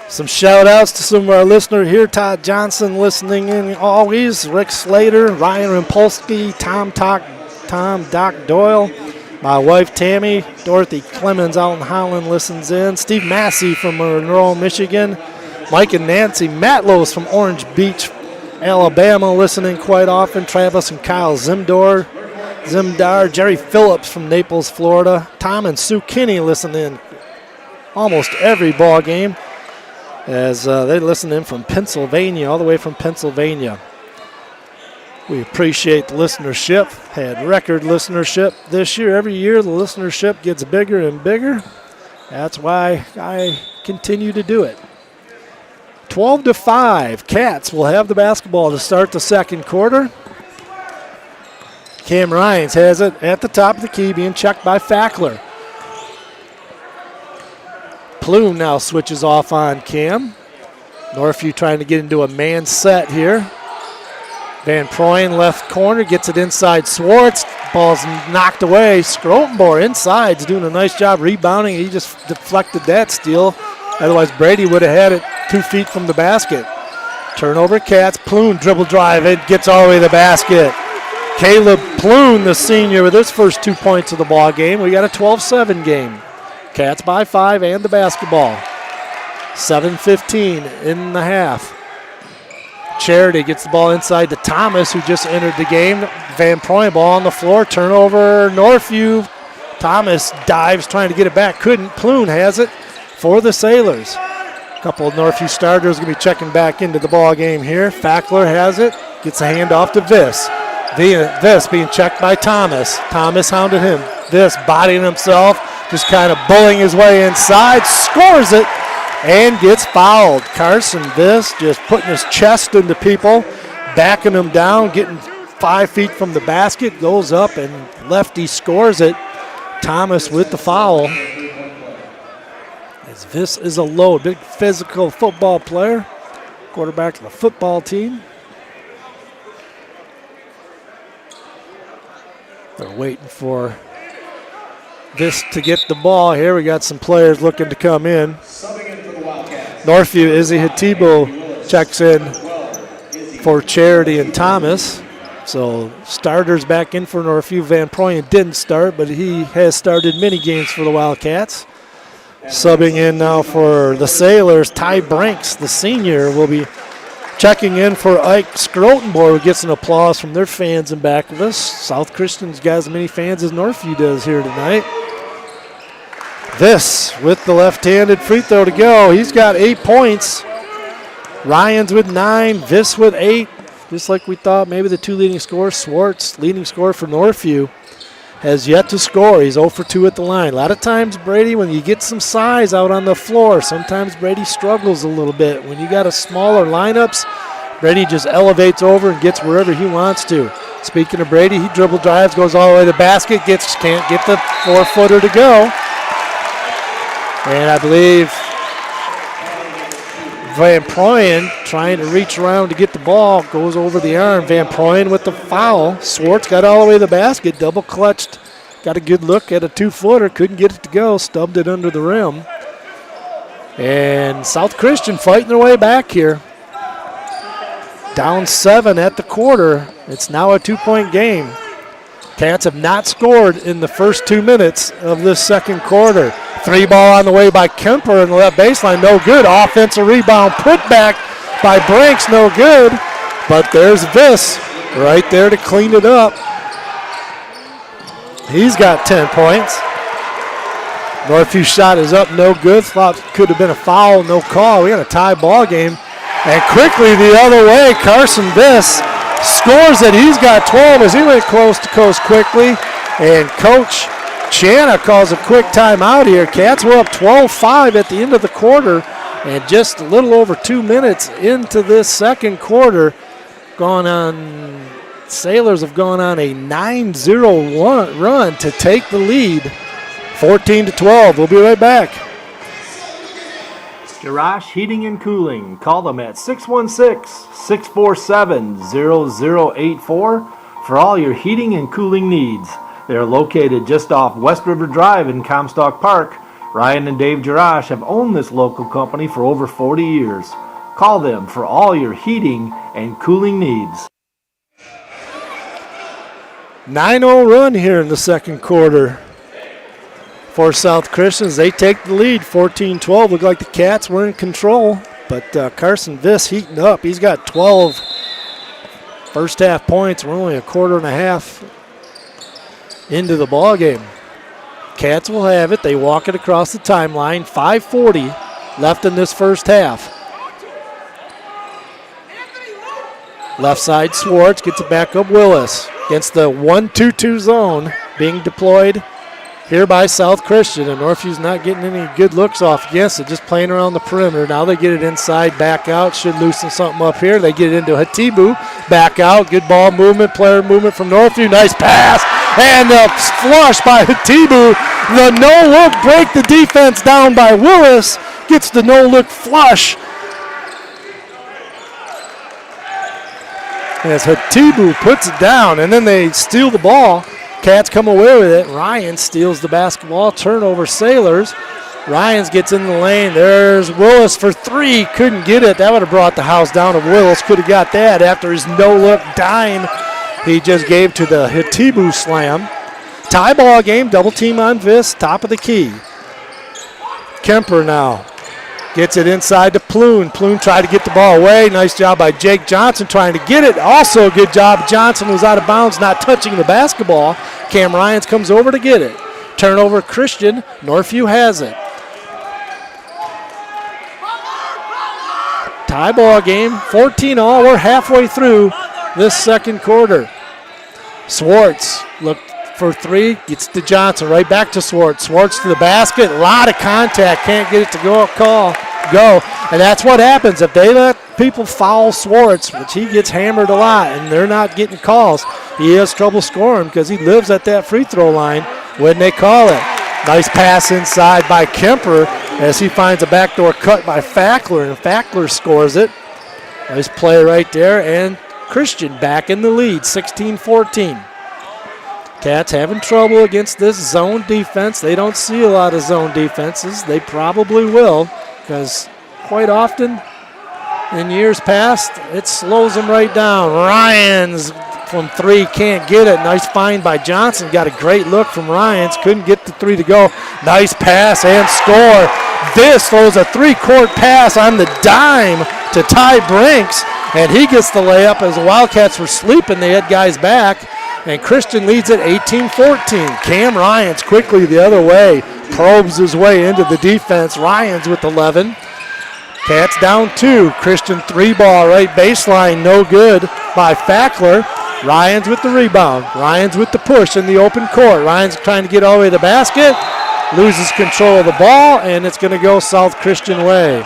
Some shout outs to some of our listeners here. Todd Johnson listening in always. Rick Slater, Ryan Rimpolsky, Tom Doc Doyle. My wife Tammy, Dorothy Clemens out in Holland listens in. Steve Massey from Monroe, Michigan. Mike and Nancy Matlos from Orange Beach, Alabama listening quite often. Travis and Kyle Zimdar. Jerry Phillips from Naples, Florida. Tom and Sue Kinney listen in almost every ball game, as they listen in from Pennsylvania, all the way from Pennsylvania. We appreciate the listenership. Had record listenership this year. Every year the listenership gets bigger and bigger. That's why I continue to do it. 12-5. Cats will have the basketball to start the second quarter. Cam Ryans has it at the top of the key, being checked by Fackler. Plume now switches off on Cam. Northview trying to get into a man set here. Van Proyen left corner, gets it inside Swartz. Ball's knocked away. Scrotenboer inside's doing a nice job rebounding. He just deflected that steal. Otherwise, Brady would have had it 2 feet from the basket. Turnover, Cats. Plume dribble drive. It gets all the way to the basket. Caleb Plume, the senior, with his first 2 points of the ball game. We got a 12-7 game. Cats by 5 and the basketball. 7:15 in the half. Charity gets the ball inside to Thomas, who just entered the game. Van Proyen ball on the floor. Turnover, Northview. Thomas dives trying to get it back. Couldn't. Plume has it for the Sailors. A couple of Northview starters going to be checking back into the ball game here. Fackler has it. Gets a hand off to Viss. Viss being checked by Thomas. Thomas hounded him. Viss bodying himself. Just kind of bullying his way inside, scores it, and gets fouled. Carson Viss just putting his chest into people, backing them down, getting 5 feet from the basket, goes up, and lefty scores it. Thomas with the foul. As Viss is a load, big physical football player, quarterback of the football team. They're waiting for this to get the ball here. We got some players looking to come in. Northview, Izzy Hatibu checks in for Charity and Thomas. So starters back in for Northview. Van Proyen didn't start, but he has started many games for the Wildcats. Subbing in now for the Sailors, Ty Branks, the senior, will be checking in for Ike Skrotenborg, who gets an applause from their fans in back of us. South Christian's got as many fans as Northview does here tonight. This with the left-handed free throw to go. He's got 8 points. Ryan's with 9, Viss with 8. Just like we thought, maybe the two leading scorers. Swartz, leading scorer for Northview, has yet to score. He's 0 for 2 at the line. A lot of times, Brady, when you get some size out on the floor, sometimes Brady struggles a little bit. When you got a smaller lineups, Brady just elevates over and gets wherever he wants to. Speaking of Brady, he dribble drives, goes all the way to the basket, can't get the 4-footer to go. And I believe Van Proyen trying to reach around to get the ball, goes over the arm. Van Proyen with the foul. Swartz got all the way to the basket, double clutched, got a good look at a 2-footer, couldn't get it to go, stubbed it under the rim. And South Christian fighting their way back here. Down 7 at the quarter. It's now a 2-point game. Cats have not scored in the first 2 minutes of this second quarter. 3 ball on the way by Kemper in the left baseline, no good. Offensive rebound put back by Branks, no good. But there's Viss right there to clean it up. He's got 10 points. Northview shot is up, no good. Thought could have been a foul, no call. We got a tie ball game. And quickly the other way, Carson Viss scores it. He's got 12 as he went coast to coast quickly. And Coach Channa calls a quick timeout here. Cats were up 12-5 at the end of the quarter. And just a little over 2 minutes into this second quarter, Sailors have gone on a 9-0 run to take the lead, 14-12. We'll be right back. Jerash Heating and Cooling. Call them at 616-647-0084 for all your heating and cooling needs. They're located just off West River Drive in Comstock Park. Ryan and Dave Jerash have owned this local company for over 40 years. Call them for all your heating and cooling needs. 9-0 run here in the second quarter for South Christians. They take the lead, 14-12. Look like the Cats were in control, but Carson Viss heating up. He's got 12 first half points. We're only a quarter and a half into the ball game. Cats will have it. They walk it across the timeline. 5:40 left in this first half. Left side, Swartz gets it back up. Willis against the 1-2-2 zone being deployed here by South Christian, and Northview's not getting any good looks off against it, just playing around the perimeter. Now they get it inside, back out, should loosen something up here. They get it into Hatibu, back out, good ball movement, player movement from Northview, nice pass, and the flush by Hatibu. The no-look break the defense down by Willis, gets the no-look flush. As Hatibu puts it down, and then they steal the ball. Cats come away with it. Ryan steals the basketball. Turnover, Sailors. Ryans gets in the lane. There's Willis for 3. Couldn't get it. That would have brought the house down if Willis could have got that after his no-look dime he just gave to the Hatibu slam. Tie ball game. Double team on Viss. Top of the key. Kemper now gets it inside to Plune. Plune tried to get the ball away. Nice job by Jake Johnson trying to get it. Also a good job. Johnson was out of bounds, not touching the basketball. Cam Ryans comes over to get it. Turnover, Christian. Northview has it. Tie ball game, 14-all. We're halfway through this second quarter. Swartz looked for 3, gets to Johnson, right back to Swartz. Swartz to the basket, a lot of contact, can't get it to go. And that's what happens if they let people foul Swartz, which he gets hammered a lot, and they're not getting calls. He has trouble scoring because he lives at that free throw line when they call it. Nice pass inside by Kemper as he finds a backdoor cut by Fackler, and Fackler scores it. Nice play right there, and Christian back in the lead, 16-14. Cats having trouble against this zone defense. They don't see a lot of zone defenses. They probably will, because quite often in years past, it slows them right down. Ryans from 3 can't get it. Nice find by Johnson. Got a great look from Ryans. Couldn't get the 3 to go. Nice pass and score. This throws a 3-court pass on the dime to Ty Brinks, and he gets the layup as the Wildcats were sleeping. They had guys back, and Christian leads it 18-14. Cam Ryans quickly the other way, probes his way into the defense. Ryans with 11. Cats down 2. Christian 3-ball right baseline, no good by Fackler. Ryans with the rebound. Ryans with the push in the open court. Ryans trying to get all the way to the basket. Loses control of the ball, and it's going to go South Christian way.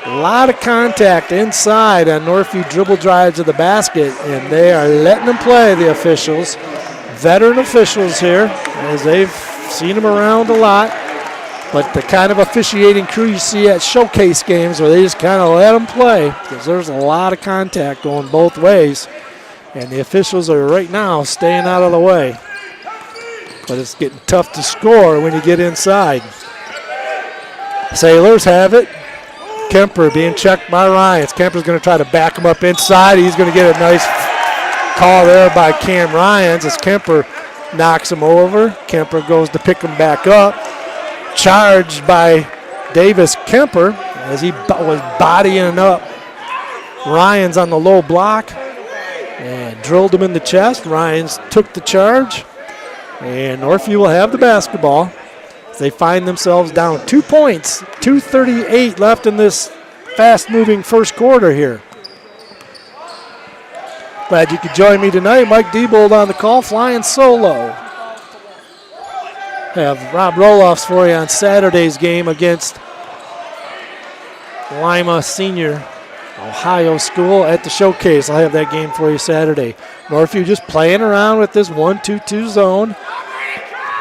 A lot of contact inside on Northview dribble drive to the basket, and they are letting them play, the officials. Veteran officials here, as they've seen them around a lot. But the kind of officiating crew you see at showcase games where they just kind of let them play, because there's a lot of contact going both ways. And the officials are right now staying out of the way. But it's getting tough to score when you get inside. Sailors have it. Kemper being checked by Ryans. Kemper's going to try to back him up inside. He's going to get a nice call there by Cam Ryans as Kemper knocks him over. Kemper goes to pick him back up. Charged by Davis Kemper as he was bodying up Ryans on the low block and drilled him in the chest. Ryans took the charge, and Northview will have the basketball. They find themselves down 2 points, 2:38 left in this fast-moving first quarter here. Glad you could join me tonight. Mike Diebold on the call, flying solo. Have Rob Roloffs for you on Saturday's game against Lima Senior Ohio School at the Showcase. I'll have that game for you Saturday. Northview just playing around with this 1-2-2 zone.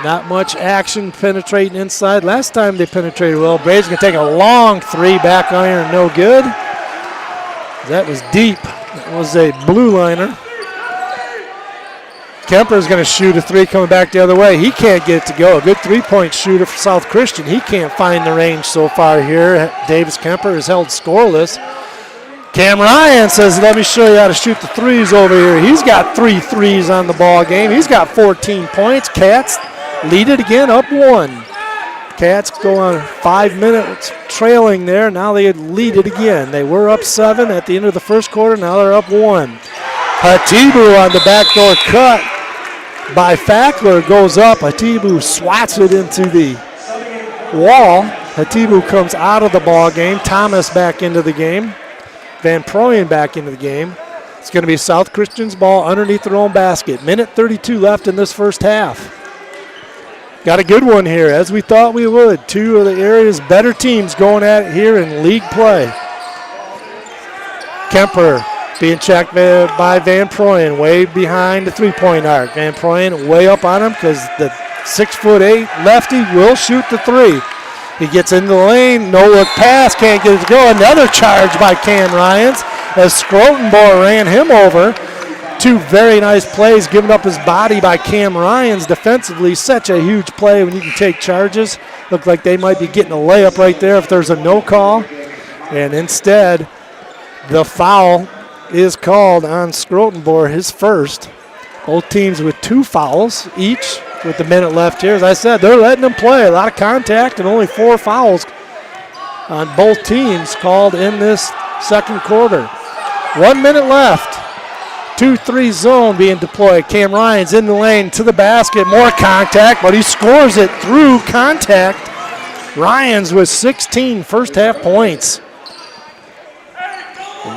Not much action penetrating inside. Last time they penetrated well. Braves going to take a long 3, back iron, no good. That was deep. That was a blue liner. Kemper's going to shoot a 3 coming back the other way. He can't get it to go. A good 3-point shooter for South Christian. He can't find the range so far here. Davis Kemper is held scoreless. Cam Ryan says, let me show you how to shoot the 3s over here. He's got 3 3s on the ball game. He's got 14 points. Cats lead it again, up 1. Cats go on 5 minutes trailing there. Now they lead it again. They were up 7 at the end of the first quarter. Now they're up 1. Hatibu on the backdoor cut by Fackler goes up. Hatibu swats it into the wall. Hatibu comes out of the ball game. Thomas back into the game. Van Proyen back into the game. It's going to be South Christian's ball underneath their own basket. Minute 32 left in this first half. Got a good one here, as we thought we would. 2 of the area's better teams going at it here in league play. Kemper being checked by Van Proyen, way behind the 3-point arc. Van Proyen way up on him because the 6'8" lefty will shoot the 3. He gets into the lane, no look pass, can't get it to go. Another charge by Cam Ryans as Scrotenbohr ran him over. 2 very nice plays, giving up his body by Cam Ryans defensively. Such a huge play when you can take charges. Looked like they might be getting a layup right there if there's a no call. And instead, the foul is called on Scrotenbohr, his first. Both teams with 2 fouls each with the minute left here. As I said, they're letting them play. A lot of contact and only 4 fouls on both teams called in this second quarter. 1 minute left. 2-3 zone being deployed. Cam Ryans in the lane to the basket. More contact, but he scores it through contact. Ryans with 16 first half points.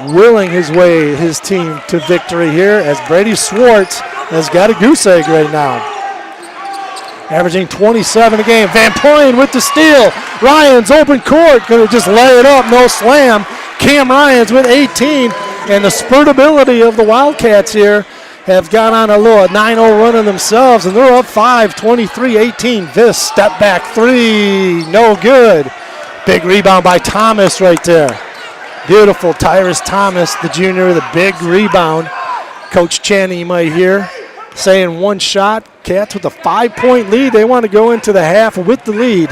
Willing his way, his team to victory here as Brady Swartz has got a goose egg right now. Averaging 27 a game. Van Proyen with the steal. Ryans open court. Going to just lay it up. No slam. Cam Ryans with 18. And the spurtability of the Wildcats here have got on a little 9-0 run of themselves. And they're up 5, 23-18. This step back 3. No good. Big rebound by Thomas right there. Beautiful Tyrus Thomas, the junior, the big rebound. Coach Channing, you might hear, saying 1 shot. Cats with a 5-point lead. They want to go into the half with the lead.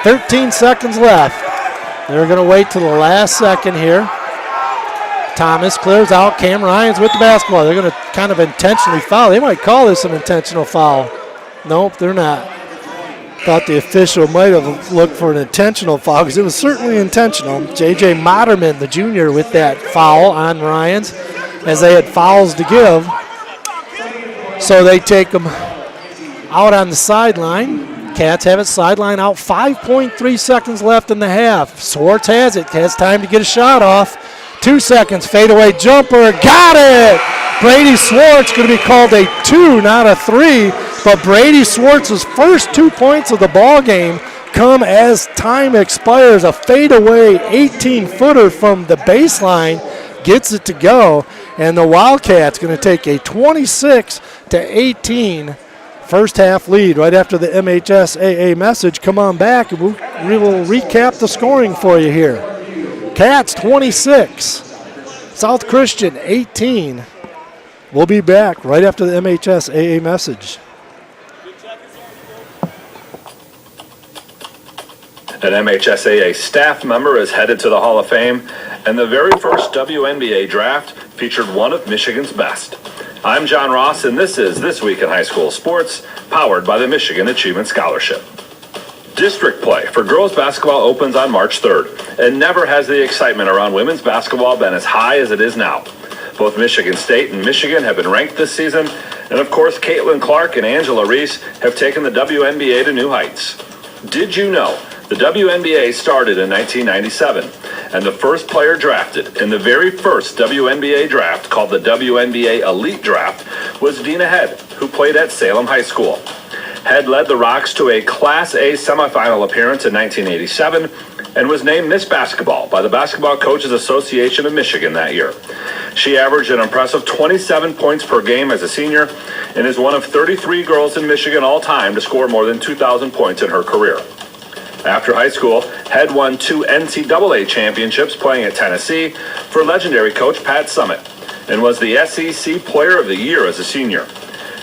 13 seconds left. They're going to wait till the last second here. Thomas clears out. Cam Ryan's with the basketball. They're going to kind of intentionally foul. They might call this an intentional foul. Nope, they're not. Thought the official might have looked for an intentional foul because it was certainly intentional. J.J. Moderman, the junior, with that foul on Ryans as they had fouls to give. So they take them out on the sideline. Cats have it sideline out. 5.3 seconds left in the half. Swartz has it. Has time to get a shot off. 2 seconds. Fadeaway jumper. Got it! Brady Swartz going to be called a 2, not a 3. But Brady Swartz's first 2 points of the ball game come as time expires. A fadeaway 18-footer from the baseline gets it to go. And the Wildcats going to take a 26-18 first half lead right after the MHSAA message. Come on back and we will recap the scoring for you here. Cats 26, South Christian 18. We'll be back right after the MHSAA message. An MHSAA staff member is headed to the Hall of Fame, and the very first WNBA draft featured one of Michigan's best. I'm John Ross, and this is This Week in High School Sports, powered by the Michigan Achievement Scholarship. District play for girls basketball opens on March 3rd, and never has the excitement around women's basketball been as high as it is now. Both Michigan State and Michigan have been ranked this season, and of course Caitlin Clark and Angela Reese have taken the WNBA to new heights. Did you know the WNBA started in 1997, and the first player drafted in the very first WNBA draft, called the WNBA Elite Draft, was Dina Head, who played at Salem High School. Head led the Rocks to a Class A semifinal appearance in 1987 and was named Miss Basketball by the Basketball Coaches Association of Michigan that year. She averaged an impressive 27 points per game as a senior and is one of 33 girls in Michigan all time to score more than 2,000 points in her career. After high school, Head won 2 NCAA championships playing at Tennessee for legendary coach Pat Summitt and was the SEC Player of the Year as a senior.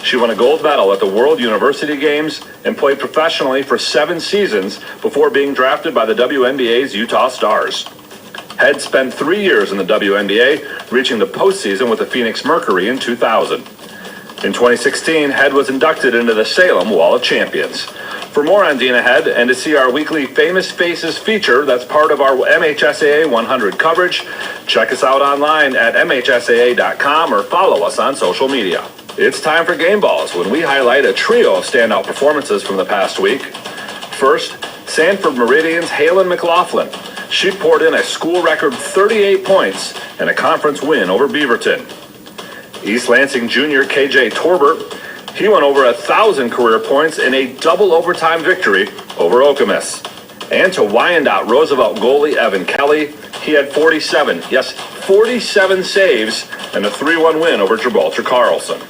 She won a gold medal at the World University Games and played professionally for 7 seasons before being drafted by the WNBA's Utah Stars. Head spent 3 years in the WNBA, reaching the postseason with the Phoenix Mercury in 2000. In 2016, Head was inducted into the Salem Wall of Champions. For more on Dina Head and to see our weekly Famous Faces feature that's part of our MHSAA 100 coverage, check us out online at mhsaa.com or follow us on social media. It's time for Game Balls, when we highlight a trio of standout performances from the past week. First, Sanford Meridian's Halen McLaughlin. She poured in a school record 38 points and a conference win over Beaverton. East Lansing junior KJ Torbert, he won over 1,000 career points in a double overtime victory over Okemos. And to Wyandotte Roosevelt goalie Evan Kelly, he had 47 saves and a 3-1 win over Gibraltar Carlson.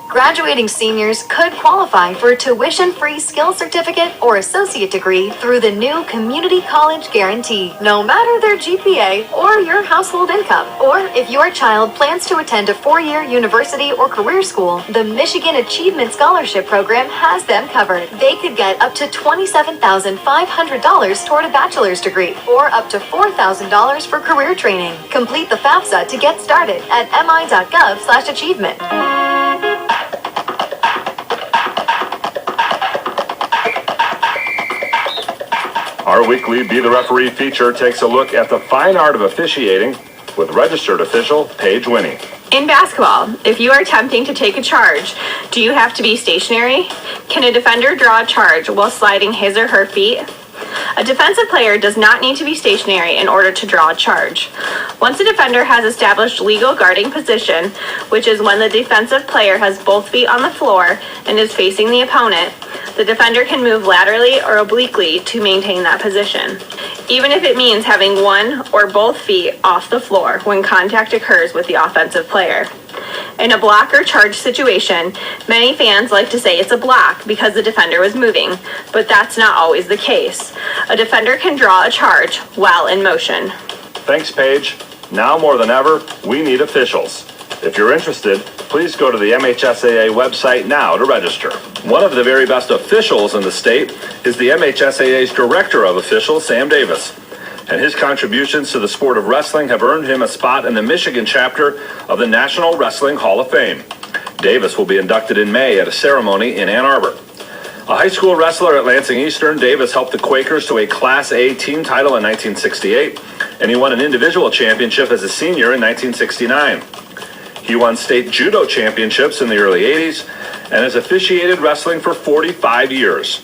Graduating seniors could qualify for a tuition-free skills certificate or associate degree through the new Community College Guarantee, no matter their GPA or your household income. Or if your child plans to attend a 4-year university or career school, the Michigan Achievement Scholarship Program has them covered. They could get up to $27,500 toward a bachelor's degree or up to $4,000 for career training. Complete the FAFSA to get started at mi.gov/achievement. Our weekly Be the Referee feature takes a look at the fine art of officiating with registered official Paige Winnie. In basketball, if you are attempting to take a charge, do you have to be stationary? Can a defender draw a charge while sliding his or her feet? A defensive player does not need to be stationary in order to draw a charge. Once a defender has established legal guarding position, which is when the defensive player has both feet on the floor and is facing the opponent, the defender can move laterally or obliquely to maintain that position, even if it means having one or both feet off the floor when contact occurs with the offensive player. In a block or charge situation, many fans like to say it's a block because the defender was moving, but that's not always the case. A defender can draw a charge while in motion. Thanks, Paige. Now more than ever, we need officials. If you're interested, please go to the MHSAA website now to register. One of the very best officials in the state is the MHSAA's Director of Officials, Sam Davis. and his contributions to the sport of wrestling have earned him a spot in the Michigan chapter of the National Wrestling Hall of Fame. Davis will be inducted in May at a ceremony in Ann Arbor. A high school wrestler at Lansing Eastern, Davis helped the Quakers to a Class A team title in 1968, and he won an individual championship as a senior in 1969. He won state judo championships in the early 80s and has officiated wrestling for 45 years.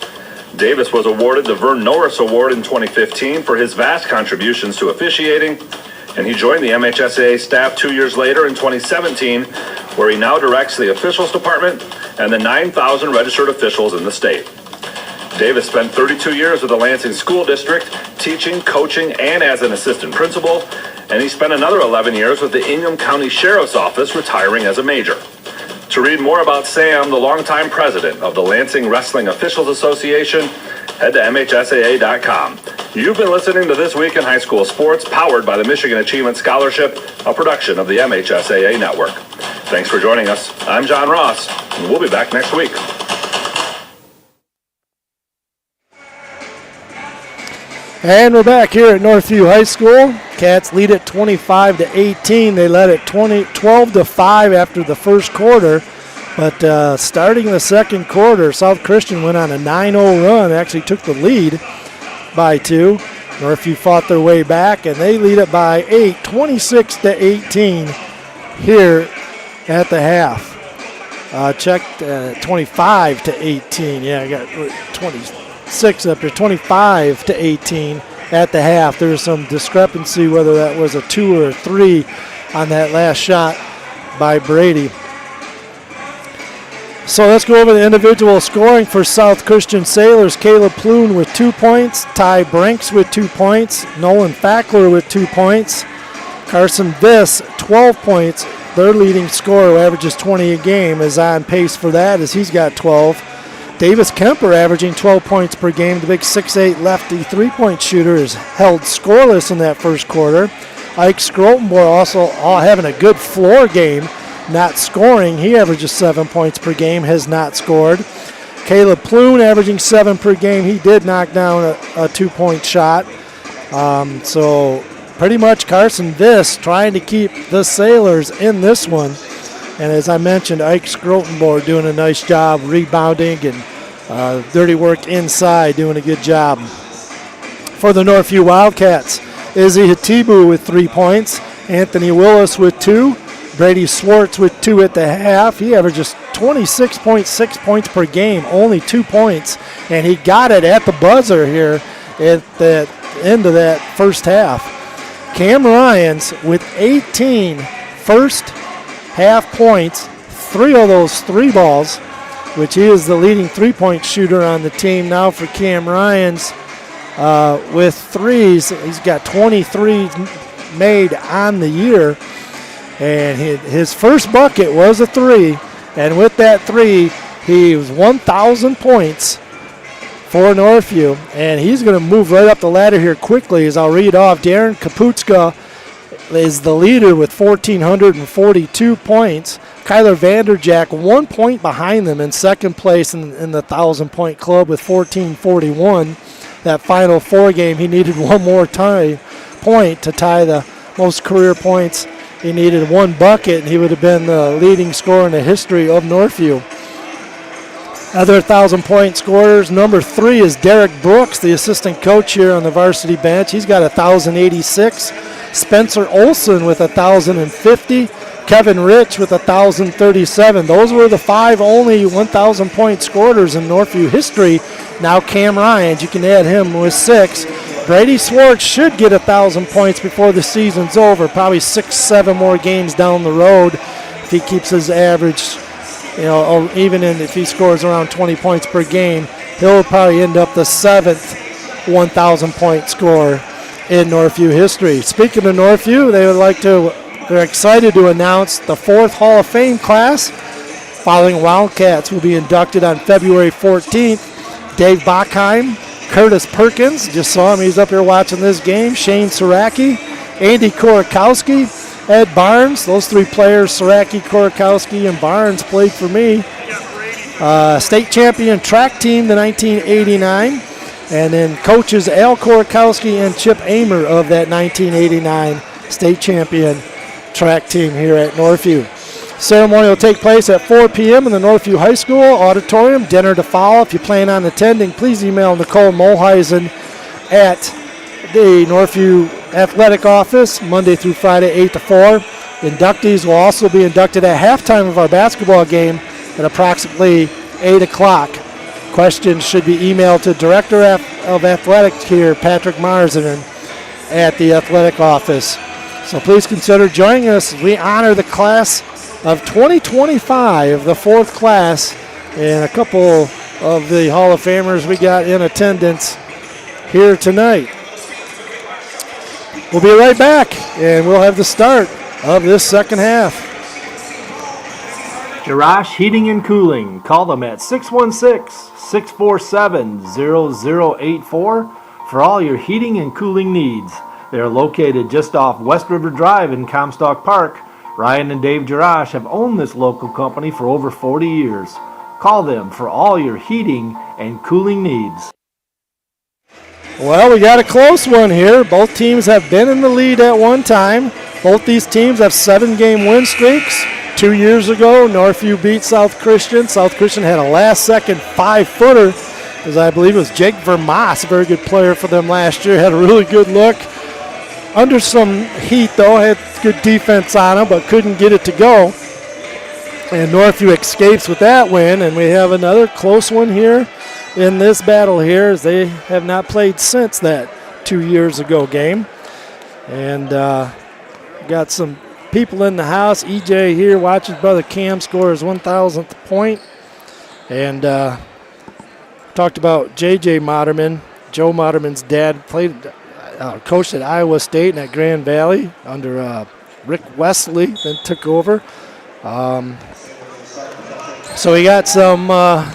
Davis was awarded the Vern Norris Award in 2015 for his vast contributions to officiating, and he joined the MHSAA staff 2 years later in 2017, where he now directs the officials department and the 9,000 registered officials in the state. Davis spent 32 years with the Lansing School District, teaching, coaching, and as an assistant principal, and he spent another 11 years with the Ingham County Sheriff's Office, retiring as a major. To read more about Sam, the longtime president of the Lansing Wrestling Officials Association, head to MHSAA.com. You've been listening to This Week in High School Sports, powered by the Michigan Achievement Scholarship, a production of the MHSAA Network. Thanks for joining us. I'm John Ross, and we'll be back next week. And we're back here at Northview High School. Cats lead it 25-18. They led it 12-5 after the first quarter. But starting the second quarter, South Christian went on a 9-0 run, actually took the lead by 2. Northview fought their way back, and they lead it by 8, 26-18 here at the half. Checked 25-18. Yeah, I got 26 up there, 25-18 at the half. There's some discrepancy whether that was a 2 or a 3 on that last shot by Brady. So let's go over the individual scoring for South Christian Sailors. Caleb Ploon with 2 points. Ty Branks with 2 points. Nolan Fackler with 2 points. Carson Viss, 12 points. Their leading scorer, who averages 20 a game, is on pace for that as he's got 12. Davis Kemper averaging 12 points per game. The big 6'8 lefty three-point shooter is held scoreless in that first quarter. Ike Scrotenbohr also having a good floor game, not scoring. He averages 7 points per game, has not scored. Caleb Ploon averaging 7 per game. He did knock down a 2-point shot. So pretty much Carson Viss trying to keep the Sailors in this one. And as I mentioned, Ike Scrotenbohr doing a nice job rebounding and dirty work inside, doing a good job. For the Northview Wildcats, Izzy Hatibu with 3 points. Anthony Willis with 2. Brady Swartz with 2 at the half. He averages 26.6 points per game, only 2 points. And he got it at the buzzer here at the end of that first half. Cam Ryans with 18 first half points, 3 of those 3 balls, which he is the leading 3-point shooter on the team. Now for Cam Ryans with 3s. He's got 23 made on the year. And his first bucket was a 3. And with that 3, he was 1,000 points for Northview. And he's going to move right up the ladder here quickly as I'll read off. Darren Kaputska is the leader with 1,442 points. Kyler Vanderjack 1 point behind them in second place in the 1,000-point club with 1,441. That final 4 game, he needed one more point to tie the most career points. He needed 1 bucket, and he would have been the leading scorer in the history of Northview. Other 1,000-point scorers, number 3 is Derek Brooks, the assistant coach here on the varsity bench. He's got 1,086. Spencer Olson with 1,050. Kevin Rich with 1,037. Those were the 5 only 1,000-point scorers in Northview history. Now Cam Ryans, you can add him with 6. Brady Swartz should get 1,000 points before the season's over, probably 6-7 more games down the road if he keeps his average, even if he scores around 20 points per game, he'll probably end up the 7th 1,000-point scorer in Northview history. Speaking of Northview, they're excited to announce the 4th Hall of Fame class. Following Wildcats will be inducted on February 14th. Dave Bachheim, Curtis Perkins, just saw him, he's up here watching this game. Shane Soraki, Andy Korakowski, Ed Barnes. Those 3 players, Soraki, Korakowski, and Barnes, played for me. State champion track team, the 1989. And then coaches Al Korokowski and Chip Amer of that 1989 state champion track team here at Northview. Ceremony will take place at 4 p.m. in the Northview High School auditorium. Dinner to follow. If you plan on attending, please email Nicole Mulheisen at the Northview Athletic Office Monday through Friday, 8 to 4. Inductees will also be inducted at halftime of our basketball game at approximately 8 o'clock. Questions should be emailed to Director of Athletics here, Patrick Marsden, at the Athletic Office. So please consider joining us as we honor the class of 2025, the fourth class, and a couple of the Hall of Famers we got in attendance here tonight. We'll be right back, and we'll have the start of this second half. Jerash Heating and Cooling. Call them at 616-647-0084 for all your heating and cooling needs. They are located just off West River Drive in Comstock Park. Ryan and Dave Jerash have owned this local company for over 40 years. Call them for all your heating and cooling needs. Well, we got a close one here. Both teams have been in the lead at one time. Both these teams have 7-game win streaks. 2 years ago, Northview beat South Christian. South Christian had a last-second 5-footer, as I believe it was Jake Vermas, a very good player for them last year. Had a really good look. Under some heat, though, had good defense on him, but couldn't get it to go. And Northview escapes with that win, and we have another close one here in this battle here, as they have not played since that 2 years ago game. And got some people in the house. EJ here watches brother Cam score his 1,000th point. And talked about JJ Moderman. Joe Moderman's dad coached at Iowa State and at Grand Valley under Rick Wesley, then took over. So we got some a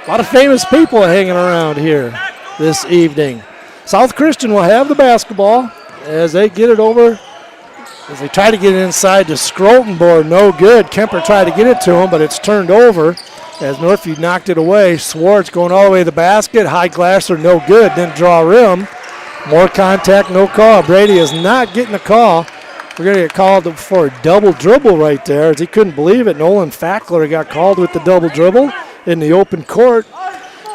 lot of famous people hanging around here this evening. South Christian will have the basketball as they get it over. As they try to get it inside to Scrotenborg, no good. Kemper tried to get it to him, but it's turned over as Northview knocked it away. Swartz going all the way to the basket. High Glasser, no good. Didn't draw rim. More contact, no call. Brady is not getting a call. We're going to get called for a double dribble right there, as he couldn't believe it. Nolan Fackler got called with the double dribble in the open court.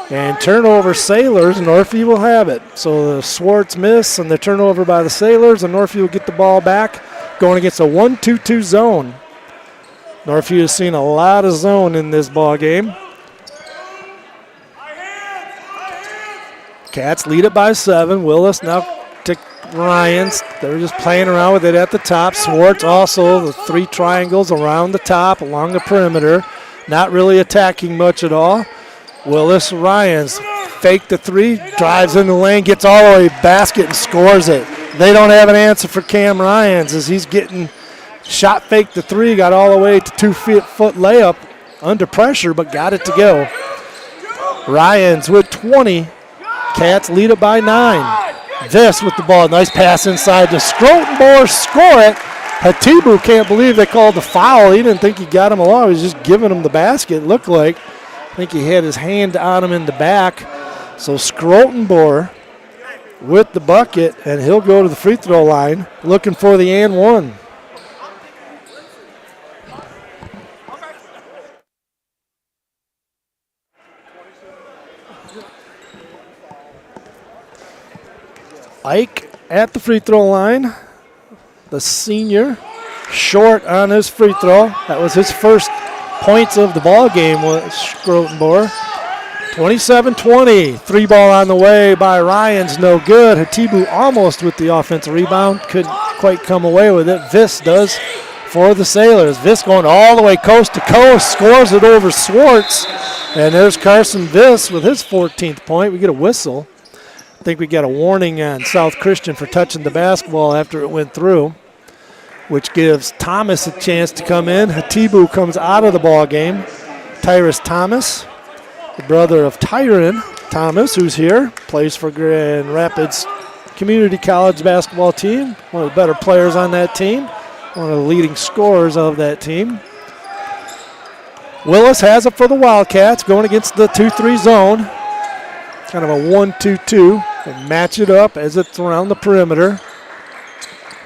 And turnover Sailors, Northview will have it. So the Swartz miss and the turnover by the Sailors, and Northview will get the ball back, going against a 1-2-2 zone. Northview has seen a lot of zone in this ball game. Cats lead it by 7. Willis now to Ryans. They're just playing around with it at the top. Swartz also, the 3 triangles around the top, along the perimeter. Not really attacking much at all. Willis Ryans fake the 3, drives in the lane, gets all the way basket and scores it. They don't have an answer for Cam Ryans as he's getting shot fake the 3, got all the way to 2-foot layup under pressure, but got it to go. Ryans with 20. Cats lead it by 9. This with the ball. Nice pass inside to Scrotenborg. Score it. Hatibu can't believe they called the foul. He didn't think he got him along. He was just giving him the basket, it looked like. I think he had his hand on him in the back. So Scrotenborg with the bucket, and he'll go to the free throw line looking for the and one. Ike at the free throw line. The senior short on his free throw. That was his first points of the ball game with Scrotenborg. 27-20. 3 ball on the way by Ryans, no good. Hatibu almost with the offensive rebound. Couldn't quite come away with it. Viss does for the Sailors. Viss going all the way coast to coast. Scores it over Swartz. And there's Carson Viss with his 14th point. We get a whistle. I think we got a warning on South Christian for touching the basketball after it went through, which gives Thomas a chance to come in. Hatibu comes out of the ball game. Tyrus Thomas, the brother of Tyron Thomas, who's here, plays for Grand Rapids Community College basketball team, one of the better players on that team, one of the leading scorers of that team. Willis has it for the Wildcats, going against the 2-3 zone. kind of a 1-2-2. And match it up as it's around the perimeter.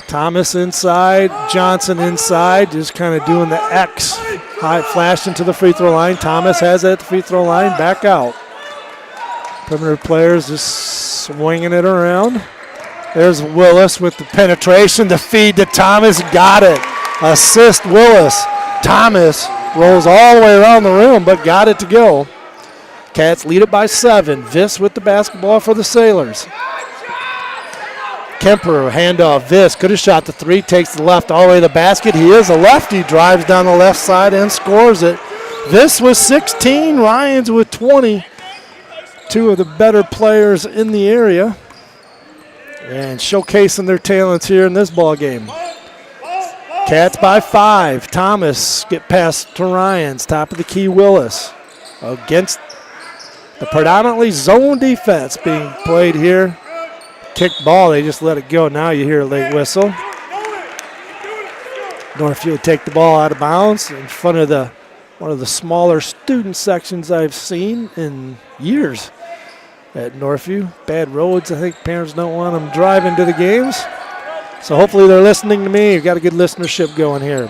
Thomas inside, Johnson inside, just kind of doing the X. High flash into the free throw line. Thomas has it at the free throw line, back out. Perimeter players just swinging it around. There's Willis with the penetration, the feed to Thomas, got it. Assist Willis. Thomas rolls all the way around the rim, but got it to go. Cats lead it by 7. Viss with the basketball for the Sailors. Kemper, handoff. Viss could have shot the 3, takes the left all the way to the basket. He is a lefty, drives down the left side and scores it. Viss with 16, Ryans with 20. Two of the better players in the area and showcasing their talents here in this ball game. Cats by 5. Thomas get past to Ryans. Top of the key, Willis. Against the predominantly zone defense being played here. Kicked ball, they just let it go. Now you hear a late whistle. Northview take the ball out of bounds in front of one of the smaller student sections I've seen in years at Northview. Bad roads, I think parents don't want them driving to the games. So hopefully they're listening to me. We've got a good listenership going here.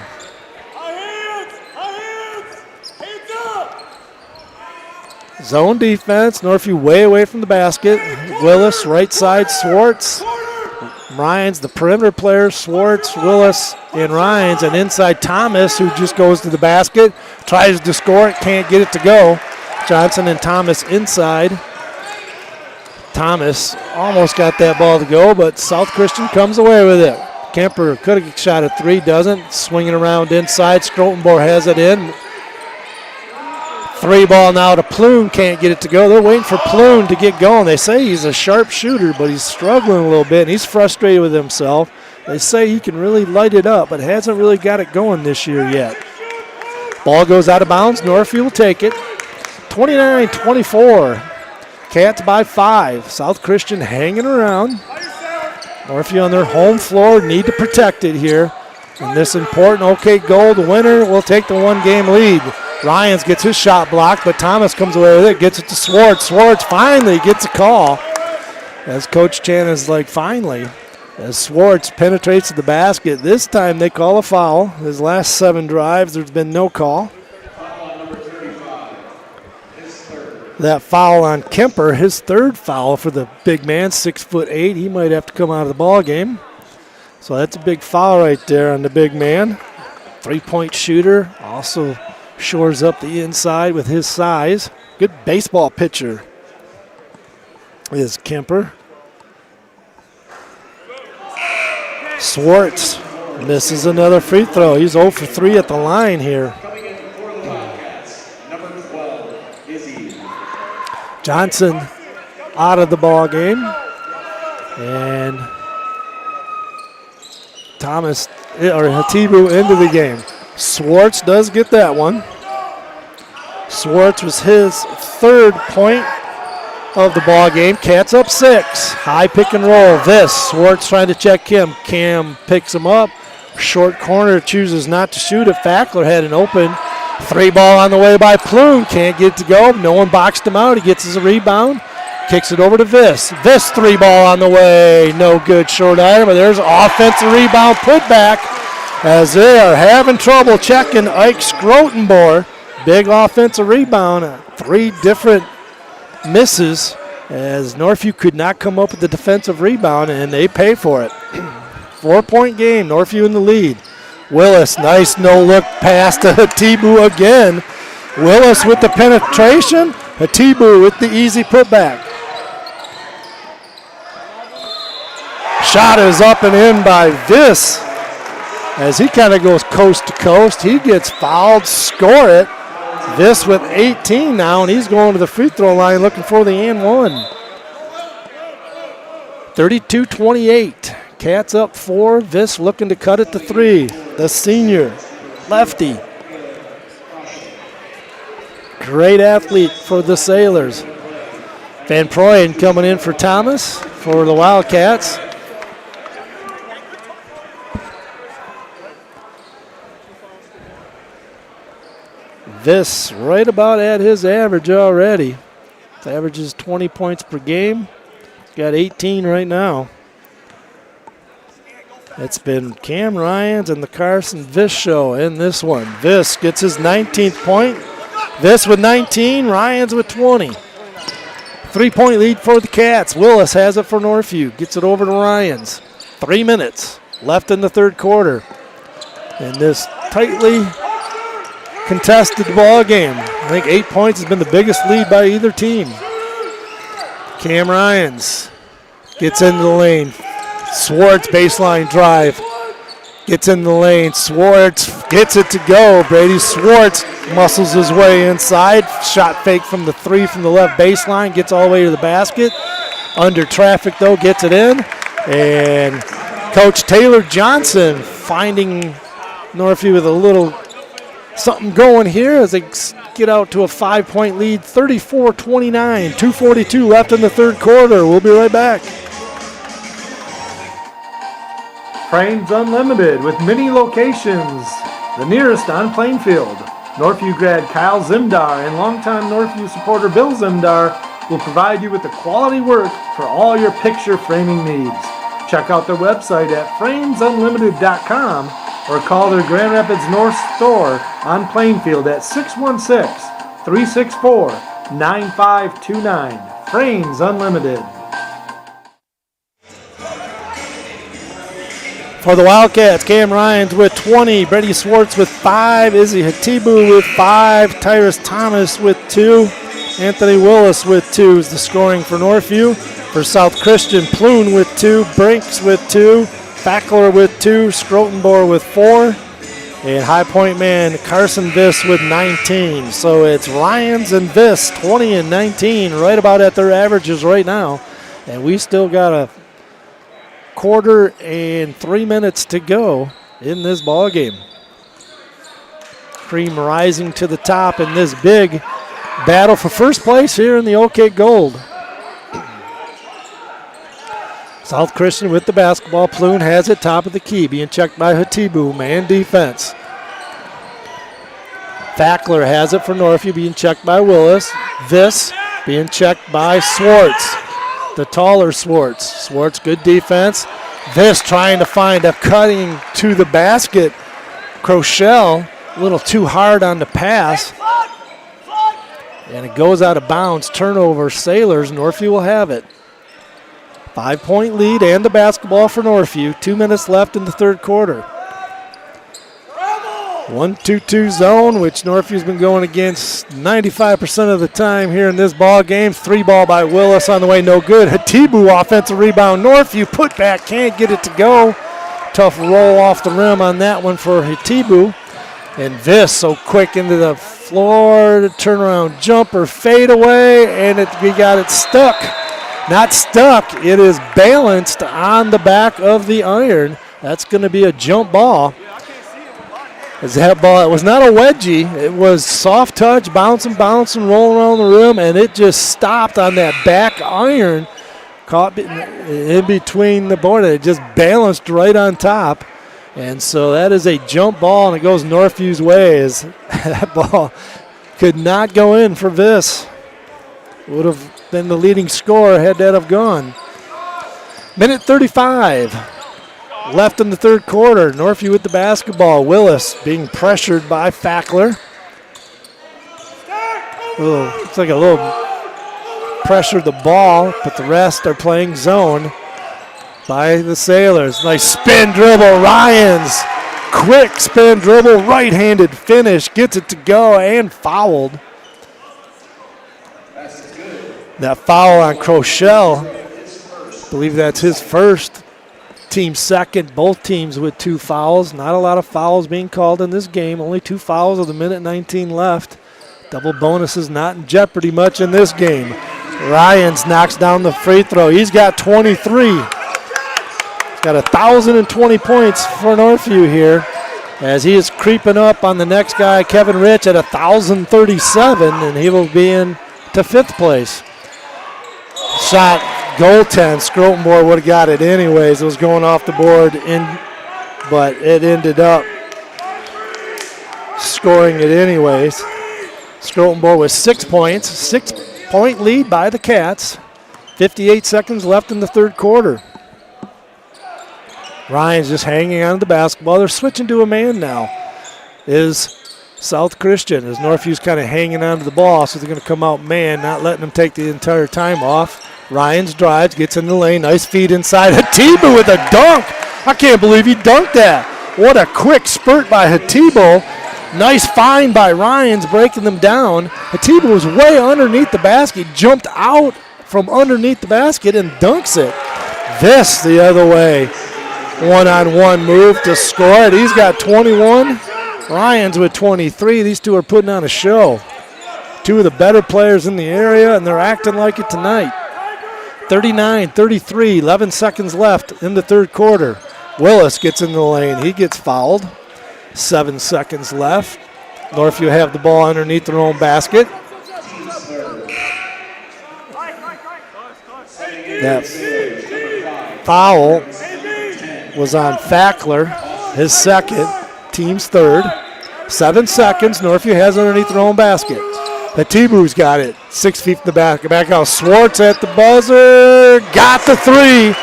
Zone defense, Northview way away from the basket. Willis, right side, Swartz. Ryans, the perimeter players, Swartz, Willis, and Ryans. And inside Thomas, who just goes to the basket, tries to score it, can't get it to go. Johnson and Thomas inside. Thomas almost got that ball to go, but South Christian comes away with it. Kemper could have shot a 3, doesn't. Swinging around inside, Strotenborg has it in. 3 ball now to Plume, can't get it to go. They're waiting for Plume to get going. They say he's a sharp shooter, but he's struggling a little bit, and he's frustrated with himself. They say he can really light it up, but hasn't really got it going this year yet. Ball goes out of bounds. Northview will take it. 29-24. Cats by 5. South Christian hanging around. Northview on their home floor need to protect it here. And this important OK Gold winner will take the 1-game lead. Ryans gets his shot blocked, but Thomas comes away with it, gets it to Swartz. Swartz finally gets a call. As Coach Chan is like, finally. As Swartz penetrates the basket. This time they call a foul. His last 7 drives, there's been no call. That foul on Kemper, his 3rd foul for the big man, 6'8". He might have to come out of the ball game. So that's a big foul right there on the big man. 3-point shooter, also shores up the inside with his size. Good baseball pitcher is Kemper. Swartz misses another free throw. He's 0 for 3 at the line here. Johnson out of the ball game. And Thomas, or Hatibu, into the game. Swartz does get that one. Swartz was his 3rd point of the ball game. Cats up 6. High pick and roll. Swartz trying to check him. Cam picks him up. Short corner, chooses not to shoot it. Fackler had an open 3 ball on the way by Plume. Can't get it to go. No one boxed him out. He gets his rebound. Kicks it over to Viss. Viss 3 ball on the way. No good, short item. But there's offensive rebound putback as they are having trouble checking Ike Skrotenborg. Big offensive rebound. 3 different misses as Northview could not come up with the defensive rebound, and they pay for it. 4-point game. Northview in the lead. Willis, nice no-look pass to Hatibu again. Willis with the penetration. Hatibu with the easy putback. Shot is up and in by Viss as he kind of goes coast to coast. He gets fouled, score it. Viss with 18 now, and he's going to the free throw line looking for the and 1. 32-28. Cats up 4. Viss looking to cut it to 3. The senior, lefty. Great athlete for the Sailors. Van Proyen coming in for Thomas for the Wildcats. Viss right about at his average already. Averages 20 points per game. Got 18 right now. It's been Cam Ryans and the Carson Viss show in this one. Viss gets his 19th point. Viss with 19, Ryans with 20. 3-point lead for the Cats. Willis has it for Northview. Gets it over to Ryans. 3 minutes left in the third quarter. In this tightly contested ball game. I think 8 points has been the biggest lead by either team. Cam Ryans gets into the lane. Swartz baseline drive. Gets in the lane. Swartz gets it to go. Brady Swartz muscles his way inside. Shot fake from the three from the left baseline. Gets all the way to the basket. Under traffic, though, gets it in. And Coach Taylor Johnson finding Northview with a little something going here as they get out to a 5-point lead, 34-29. 2:42 left in the third quarter. We'll be right back. Frames Unlimited with many locations. The nearest on Plainfield. Northview grad Kyle Zimdar and longtime Northview supporter Bill Zimdar will provide you with the quality work for all your picture framing needs. Check out their website at framesunlimited.com or call their Grand Rapids North store on Plainfield at 616-364-9529. Frames Unlimited. For the Wildcats, Cam Ryans with 20, Brady Swartz with 5, Izzy Hatibu with 5, Tyrus Thomas with 2, Anthony Willis with 2 is the scoring for Northview. For South Christian, Ploon with 2, Brinks with 2, Fackler with 2, Scrotenbor with 4, and high point man Carson Viss with 19. So it's Ryans and Viss, 20 and 19, right about at their averages right now. And we still got a quarter and 3 minutes to go in this ball game. Cream rising to the top in this big battle for first place here in the OK Gold. South Christian with the basketball. Ploon has it top of the key, being checked by Hatibu, man defense. Fackler has it for Northview, being checked by Willis. Viss being checked by Swartz. The taller Swartz. Swartz, good defense. Viss trying to find a cutting to the basket. Crochelle, a little too hard on the pass. And it goes out of bounds. Turnover, Sailors. Northview will have it. 5-point lead and the basketball for Northview. 2 minutes left in the third quarter. 1-2-2 zone, which Northview's been going against 95% of the time here in this ball game. 3 ball by Willis on the way, no good. Hatibu offensive rebound. Northview put back, can't get it to go. Tough roll off the rim on that one for Hatibu. And Viss so quick into the floor, the turnaround jumper, fade away, and we got it stuck. Not stuck, it is balanced on the back of the iron. That's going to be a jump ball. As that ball, it was not a wedgie, it was soft touch, bouncing, rolling around the rim, and it just stopped on that back iron, caught in between the board. It just balanced right on top. And so that is a jump ball, and it goes Northview's way. As that ball could not go in for Viss. Would have been the leading scorer had that have gone. Minute 35 left in the third quarter. Northview with the basketball. Willis being pressured by Fackler. Looks like a little pressure the ball, but the rest are playing zone by the Sailors. Nice spin dribble. Ryans, quick spin dribble, right-handed finish, gets it to go and fouled. That foul on Crochelle, I believe that's his first, team second. Both teams with 2 fouls. Not a lot of fouls being called in this game. Only 2 fouls with 1:19 left. Double bonuses not in jeopardy much in this game. Ryans knocks down the free throw. He's got 23. He's got 1,020 points for Northview here as he is creeping up on the next guy, Kevin Rich, at 1,037, and he will be in to 5th place. Shot goaltend. Scrotenbor would have got it anyways. It was going off the board, but it ended up scoring it anyways. Scrotenbor with 6 points, 6-point lead by the Cats. 58 seconds left in the third quarter. Ryan's just hanging on to the basketball. They're switching to a man now. Is South Christian, as Northview's kind of hanging on to the ball, so they're going to come out man, not letting them take the entire time off. Ryan's drives, gets in the lane, nice feed inside. Hatibu with a dunk. I can't believe he dunked that. What a quick spurt by Hatibu. Nice find by Ryans, breaking them down. Hatibu was way underneath the basket, jumped out from underneath the basket and dunks it. This the other way. One-on-one move to score it. He's got 21. Ryans with 23. These two are putting on a show. Two of the better players in the area, and they're acting like it tonight. 39-33, 11 seconds left in the third quarter. Willis gets in the lane. He gets fouled. 7 seconds left. Northview have the ball underneath their own basket. That foul was on Fackler, his second, team's third. 7 seconds, Northview has underneath their own basket. Hatibu's got it, 6 feet from the basket. Back out, Swartz at the buzzer, got the three.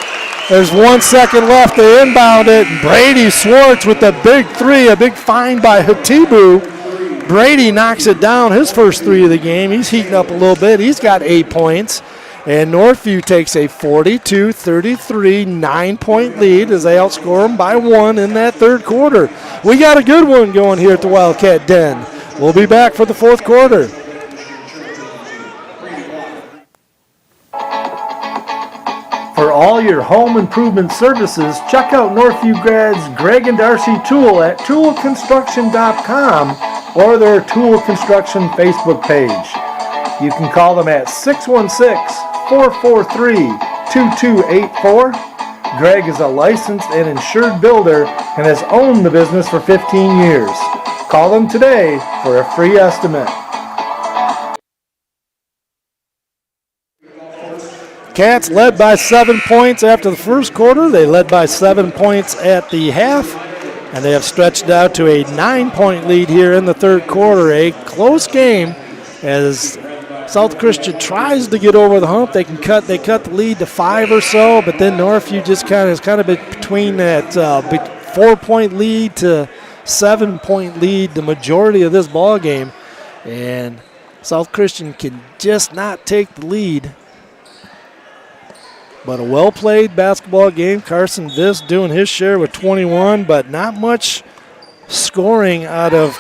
There's 1 second left, they inbound it. Brady Swartz with the big three, a big find by Hatibu. Brady knocks it down, his first three of the game. He's heating up a little bit, he's got 8 points. And Northview takes a 42-33 9-point lead as they outscore them by 1 in that third quarter. We got a good one going here at the Wildcat Den. We'll be back for the fourth quarter. For all your home improvement services, check out Northview grads Greg and Darcy Tool at toolconstruction.com or their Tool Construction Facebook page. You can call them at 616-443-2284. Greg is a licensed and insured builder and has owned the business for 15 years. Call them today for a free estimate. Cats led by 7 points after the first quarter. They led by 7 points at the half, and they have stretched out to a 9-point lead here in the third quarter. A close game as South Christian tries to get over the hump. They cut the lead to 5 or so, but then Northview just kind of between that 4-point lead to 7-point lead the majority of this ball game, and South Christian can just not take the lead. But a well-played basketball game. Carson Viss doing his share with 21, but not much scoring out of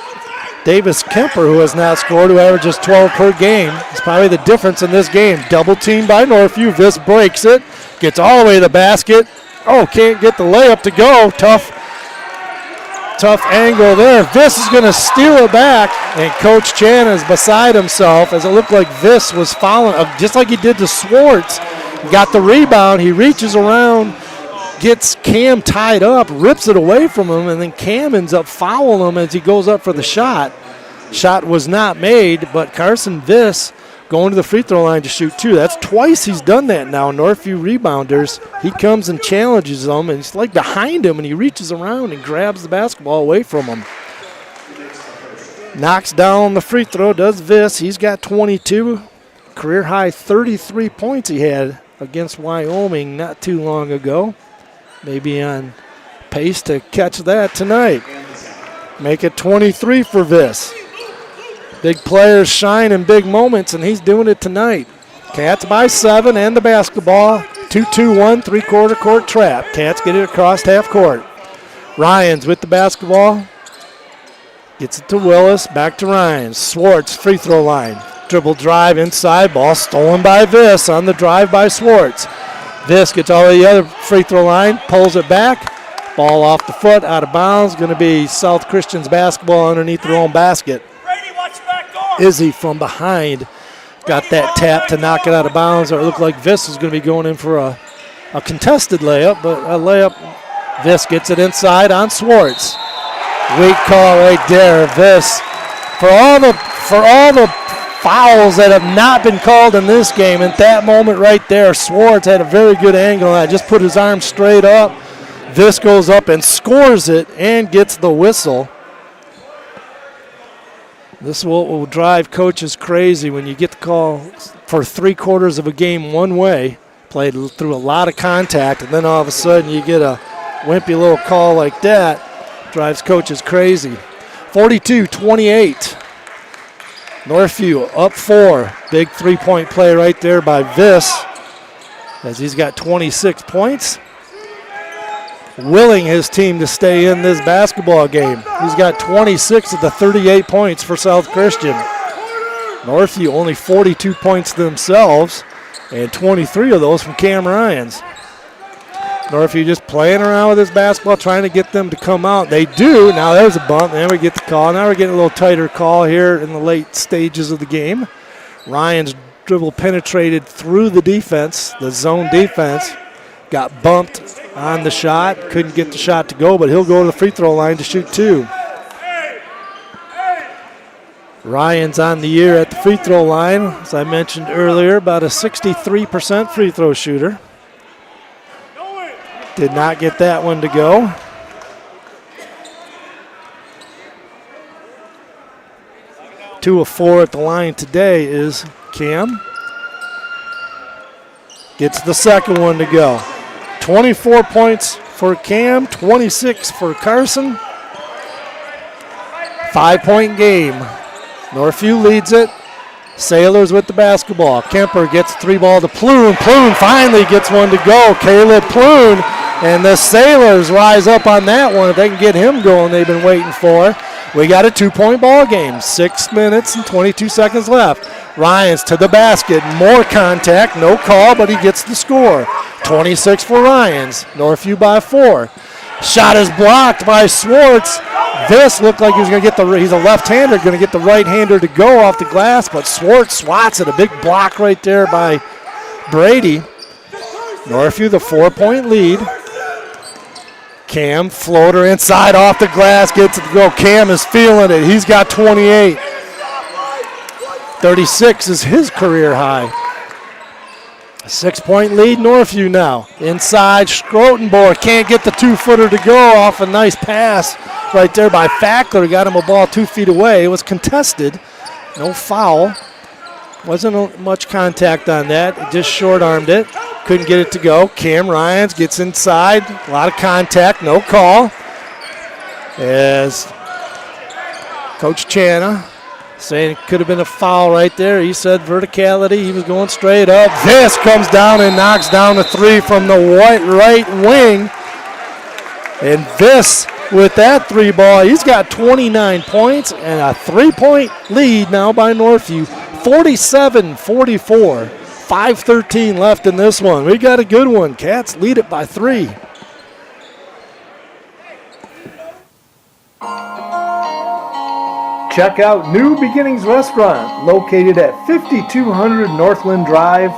Davis Kemper, who has not scored, who averages 12 per game. It's probably the difference in this game. Double team by Northview. Viss breaks it, gets all the way to the basket. Oh, can't get the layup to go. Tough angle there. Viss is going to steal it back, and Coach Chan is beside himself as it looked like Viss was fouling, just like he did to Swartz. He got the rebound. He reaches around, gets Cam tied up, rips it away from him, and then Cam ends up fouling him as he goes up for the shot. Shot was not made, but Carson Viss going to the free throw line to shoot 2. That's twice he's done that now. Northview rebounders, he comes and challenges them, and it's like behind him, and he reaches around and grabs the basketball away from him. Knocks down the free throw, does Viss. He's got 22. Career high 33 points he had against Wyoming not too long ago. Maybe on pace to catch that tonight. Make it 23 for Viss. Big players shine in big moments, and he's doing it tonight. Cats by 7 and the basketball. 2-2-1, three-quarter court trap. Cats get it across half court. Ryans with the basketball. Gets it to Willis, back to Ryans. Swartz, free throw line. Dribble drive inside, ball stolen by Viss on the drive by Swartz. Viss gets all the other free throw line, pulls it back. Ball off the foot, out of bounds. Going to be South Christian's basketball underneath their own basket. Izzy from behind got that tap to knock it out of bounds, or it looked like Viss was going to be going in for a contested layup, but a layup. Viss gets it inside on Swartz. Weak call right there, Viss. For all the fouls that have not been called in this game, at that moment right there, Swartz had a very good angle on it. Just put his arm straight up. Viss goes up and scores it and gets the whistle. This will drive coaches crazy when you get the call for 3/4 of a game one way, played through a lot of contact, and then all of a sudden you get a wimpy little call like that, drives coaches crazy. 42-28. Northview up 4. Big three-point play right there by Viss, as he's got 26 points. Willing his team to stay in this basketball game. He's got 26 of the 38 points for South Christian. Northview only 42 points themselves, and 23 of those from Cam Ryans. Northview just playing around with this basketball, trying to get them to come out. They do. Now there's a bump. Then we get the call. Now we're getting a little tighter call here in the late stages of the game. Ryan's dribble penetrated through the defense, the zone defense. Got bumped on the shot. Couldn't get the shot to go, but he'll go to the free throw line to shoot 2. Ryan's on the year at the free throw line. As I mentioned earlier, about a 63% free throw shooter. Did not get that one to go. Two of 4 at the line today is Cam. Gets the second one to go. 24 points for Cam, 26 for Carson. 5-point game. Northview leads it. Sailors with the basketball. Kemper gets 3-ball to Plume. Plume finally gets one to go. Caleb Plume. And the Sailors rise up on that one. If they can get him going, they've been waiting for. We got a 2-point ball game. 6 minutes and 22 seconds left. Ryans to the basket. More contact. No call, but he gets the score. 26 for Ryans. Northview by 4. Shot is blocked by Swartz. This looked like he was going to get he's a left-hander, going to get the right-hander to go off the glass, but Swartz swats it. A big block right there by Brady. Northview, the 4-point lead. Cam, floater inside off the glass, gets it to go. Cam is feeling it. He's got 28. 36 is his career high. 6-point lead, Northview now. Inside, Schrotenborg can't get the 2-footer to go off a nice pass right there by Fackler. Got him a ball 2 feet away. It was contested. No foul. Wasn't much contact on that. It just short-armed it. Couldn't get it to go. Cam Ryans gets inside. A lot of contact. No call. As Coach Chana saying it could have been a foul right there. He said verticality. He was going straight up. This comes down and knocks down a 3 from the right wing. And this, with that 3-ball, he's got 29 points and a 3-point lead now by Northview. 47-44. 5:13 left in this one. We got a good one. Cats lead it by 3. Check out New Beginnings Restaurant, located at 5200 Northland Drive.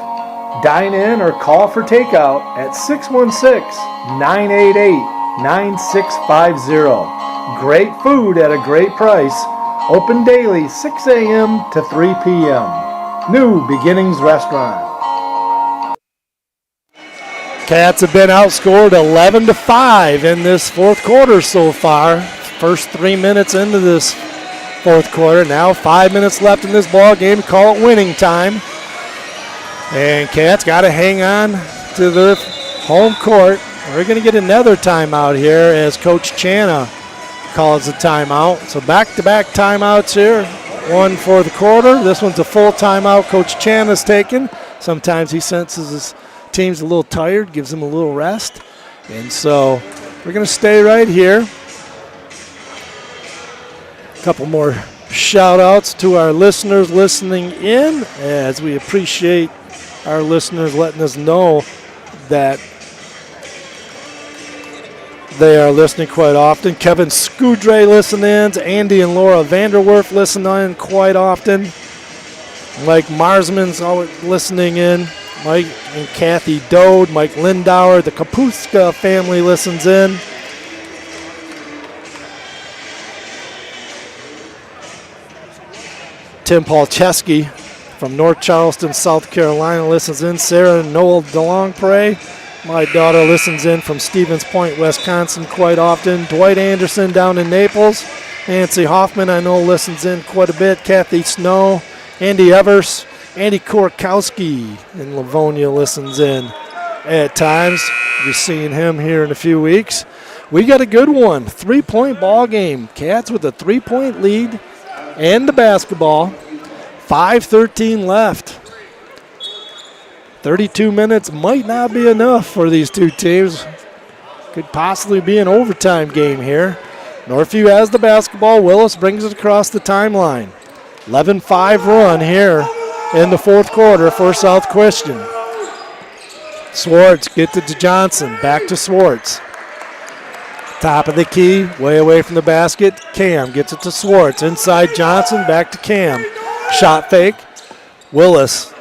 Dine in or call for takeout at 616-988-9650. Great food at a great price. Open daily 6 a.m. to 3 p.m. New Beginnings Restaurant. Cats have been outscored 11-5 in this fourth quarter so far. First 3 minutes into this fourth quarter. Now 5 minutes left in this ball game. Call it winning time. And Cats got to hang on to their home court. We're going to get another timeout here as Coach Chana calls the timeout. So back-to-back timeouts here. One for the quarter. This one's a full timeout Coach Chana's taken. Sometimes he senses his team's a little tired, gives them a little rest. And so we're going to stay right here. A couple more shout-outs to our listeners listening in, as we appreciate our listeners letting us know that they are listening quite often. Kevin Scoudre listen in. Andy and Laura Vanderwerf listen in quite often. Mike Marsman's always listening in. Mike and Kathy Dode, Mike Lindauer, the Kapuska family listens in. Tim Palczewski from North Charleston, South Carolina listens in. Sarah Noel DeLongpre, my daughter, listens in from Stevens Point, Wisconsin quite often. Dwight Anderson down in Naples. Nancy Hoffman, I know, listens in quite a bit. Kathy Snow, Andy Evers Andy Korkowski in Livonia listens in at times. You're seeing him here in a few weeks. We got a good one. 3-point ball game. Cats with a 3-point lead and the basketball. 5:13 left. 32 minutes might not be enough for these two teams. Could possibly be an overtime game here. Northview has the basketball. Willis brings it across the timeline. 11-5 run here in the fourth quarter for South Christian. Swartz gets it to Johnson. Back to Swartz. Top of the key, way away from the basket. Cam gets it to Swartz. Inside Johnson, back to Cam. Shot fake. Willis,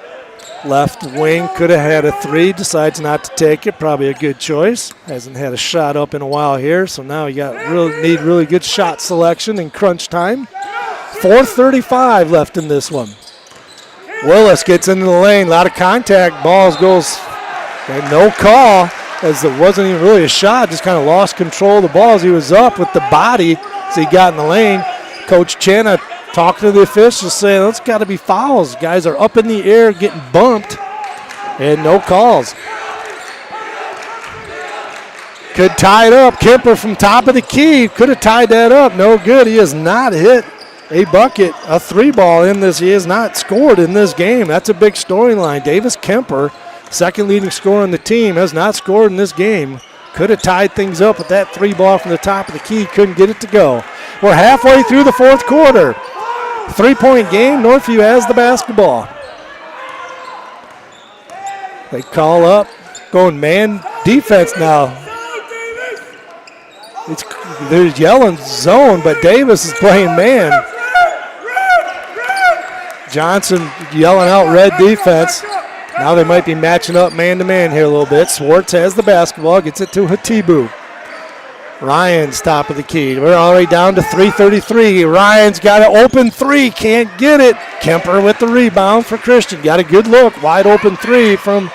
left wing, could have had a three. Decides not to take it. Probably a good choice. Hasn't had a shot up in a while here, so now you need really good shot selection in crunch time. 4:35 left in this one. Willis gets into the lane. A lot of contact. Balls goes, and no call, as it wasn't even really a shot. Just kind of lost control of the ball as he was up with the body as he got in the lane. Coach Chenna talking to the officials saying, it's got to be fouls. Guys are up in the air getting bumped, and no calls. Could tie it up. Kemper from top of the key could have tied that up. No good. He has not hit a bucket, a three ball in this. He has not scored in this game. That's a big storyline. Davis Kemper, second leading scorer on the team, has not scored in this game. Could have tied things up with that three ball from the top of the key. Couldn't get it to go. We're halfway through the fourth quarter. 3-point game. Northview has the basketball. They call up, going man defense now. They're yelling zone, but Davis is playing man. Johnson yelling out red defense. Now they might be matching up man-to-man here a little bit. Swartz has the basketball, gets it to Hatibu. Ryan's top of the key. We're already down to 3:33. Ryan's got an open three, can't get it. Kemper with the rebound for Christian. Got a good look, wide open three from,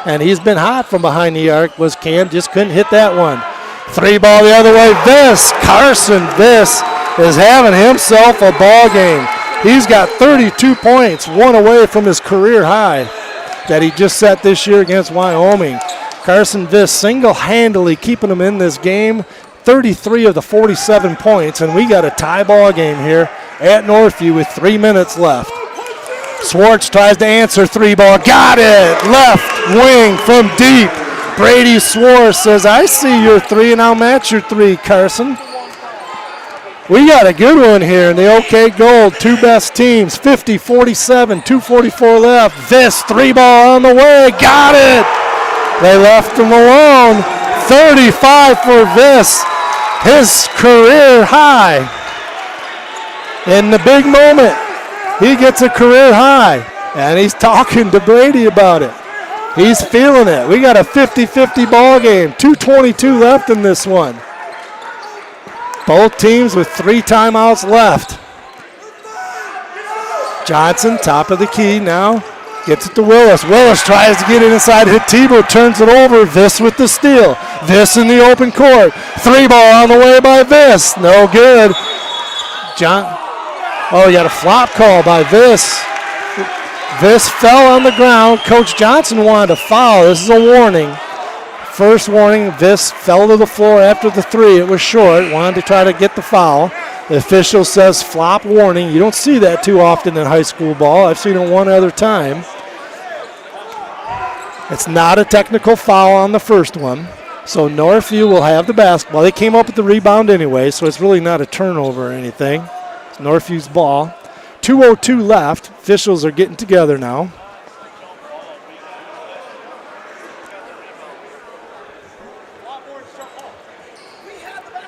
and he's been hot from behind the arc, was Cam, just couldn't hit that one. Three ball the other way. Carson Viss is having himself a ball game. He's got 32 points, one away from his career high that he just set this year against Wyoming. Carson Viss single-handedly keeping him in this game. 33 of the 47 points, and we got a tie ball game here at Northview with 3 minutes left. Swartz tries to answer three ball. Got it! Left wing from deep. Brady Swartz says, I see your three, and I'll match your three, Carson. We got a good one here in the OK Gold. Two best teams, 50-47, 2:44 left. Viss, three ball on the way. Got it! They left him alone. 35 for Viss, his career high. In the big moment, he gets a career high, and he's talking to Brady about it. He's feeling it. We got a 50-50 ball game. 2:22 left in this one. Both teams with 3 timeouts left. Johnson, top of the key now. Gets it to Willis. Willis tries to get it inside. Hatibu turns it over. Viss with the steal. Viss in the open court. Three ball on the way by Viss. No good. You got a flop call by Viss. Viss fell on the ground. Coach Johnson wanted a foul. This is a warning. First warning, Viss fell to the floor after the three. It was short. Wanted to try to get the foul. The official says flop warning. You don't see that too often in high school ball. I've seen it one other time. It's not a technical foul on the first one. So Northview will have the basketball. They came up with the rebound anyway, so it's really not a turnover or anything. It's Northview's ball. 2:02 left. Officials are getting together now.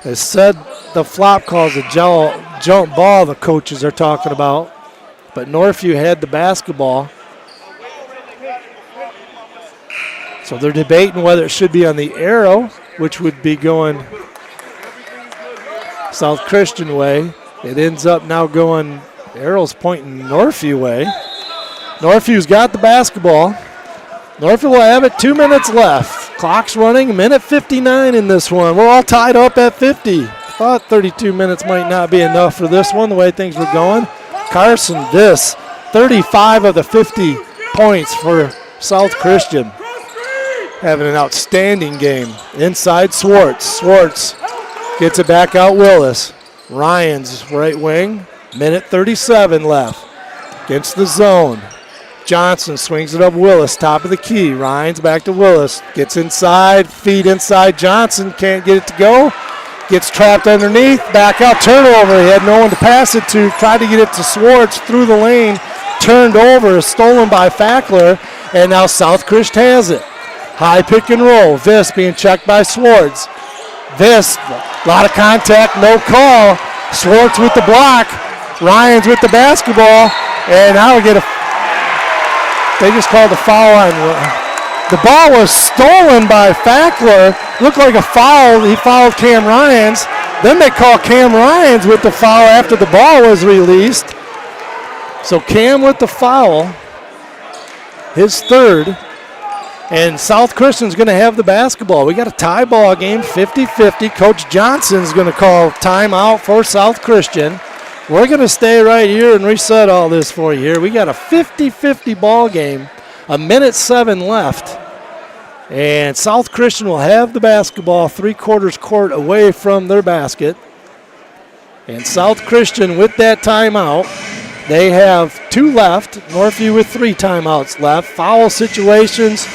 They said the flop call is a jump ball the coaches are talking about, but Northview had the basketball. So they're debating whether it should be on the arrow, which would be going South Christian way. It ends up now going, arrow's pointing Northview way. Northview's got the basketball. Northview will have it. 2 minutes left. Clock's running. Minute 59 in this one. We're all tied up at 50. Thought 32 minutes might not be enough for this one, the way things were going. Carson Viss, 35 of the 50 points for South Christian. Having an outstanding game. Inside Swartz. Swartz gets it back out Willis. Ryan's right wing. Minute 37 left. Against the zone. Johnson swings it up Willis, top of the key. Ryan's back to Willis. Gets inside, feed inside Johnson. Can't get it to go. Gets trapped underneath. Back out, turnover. He had no one to pass it to. Tried to get it to Swartz through the lane. Turned over, stolen by Fackler. And now South Christ has it. High pick and roll. Viss being checked by Swartz. Viss, a lot of contact, no call. Swartz with the block. Ryan's with the basketball. And now we get they just called a foul on. The ball was stolen by Fackler. Looked like a foul. He fouled Cam Ryans. Then they call Cam Ryans with the foul after the ball was released. So Cam with the foul. His third. And South Christian's going to have the basketball. We got a tie ball game, 50-50. Coach Johnson's going to call timeout for South Christian. We're going to stay right here and reset all this for you here. We got a 50-50 ball game, a minute 7 left. And South Christian will have the basketball 3/4 court away from their basket. And South Christian with that timeout, they have 2 left. Northview with 3 timeouts left. Foul situations.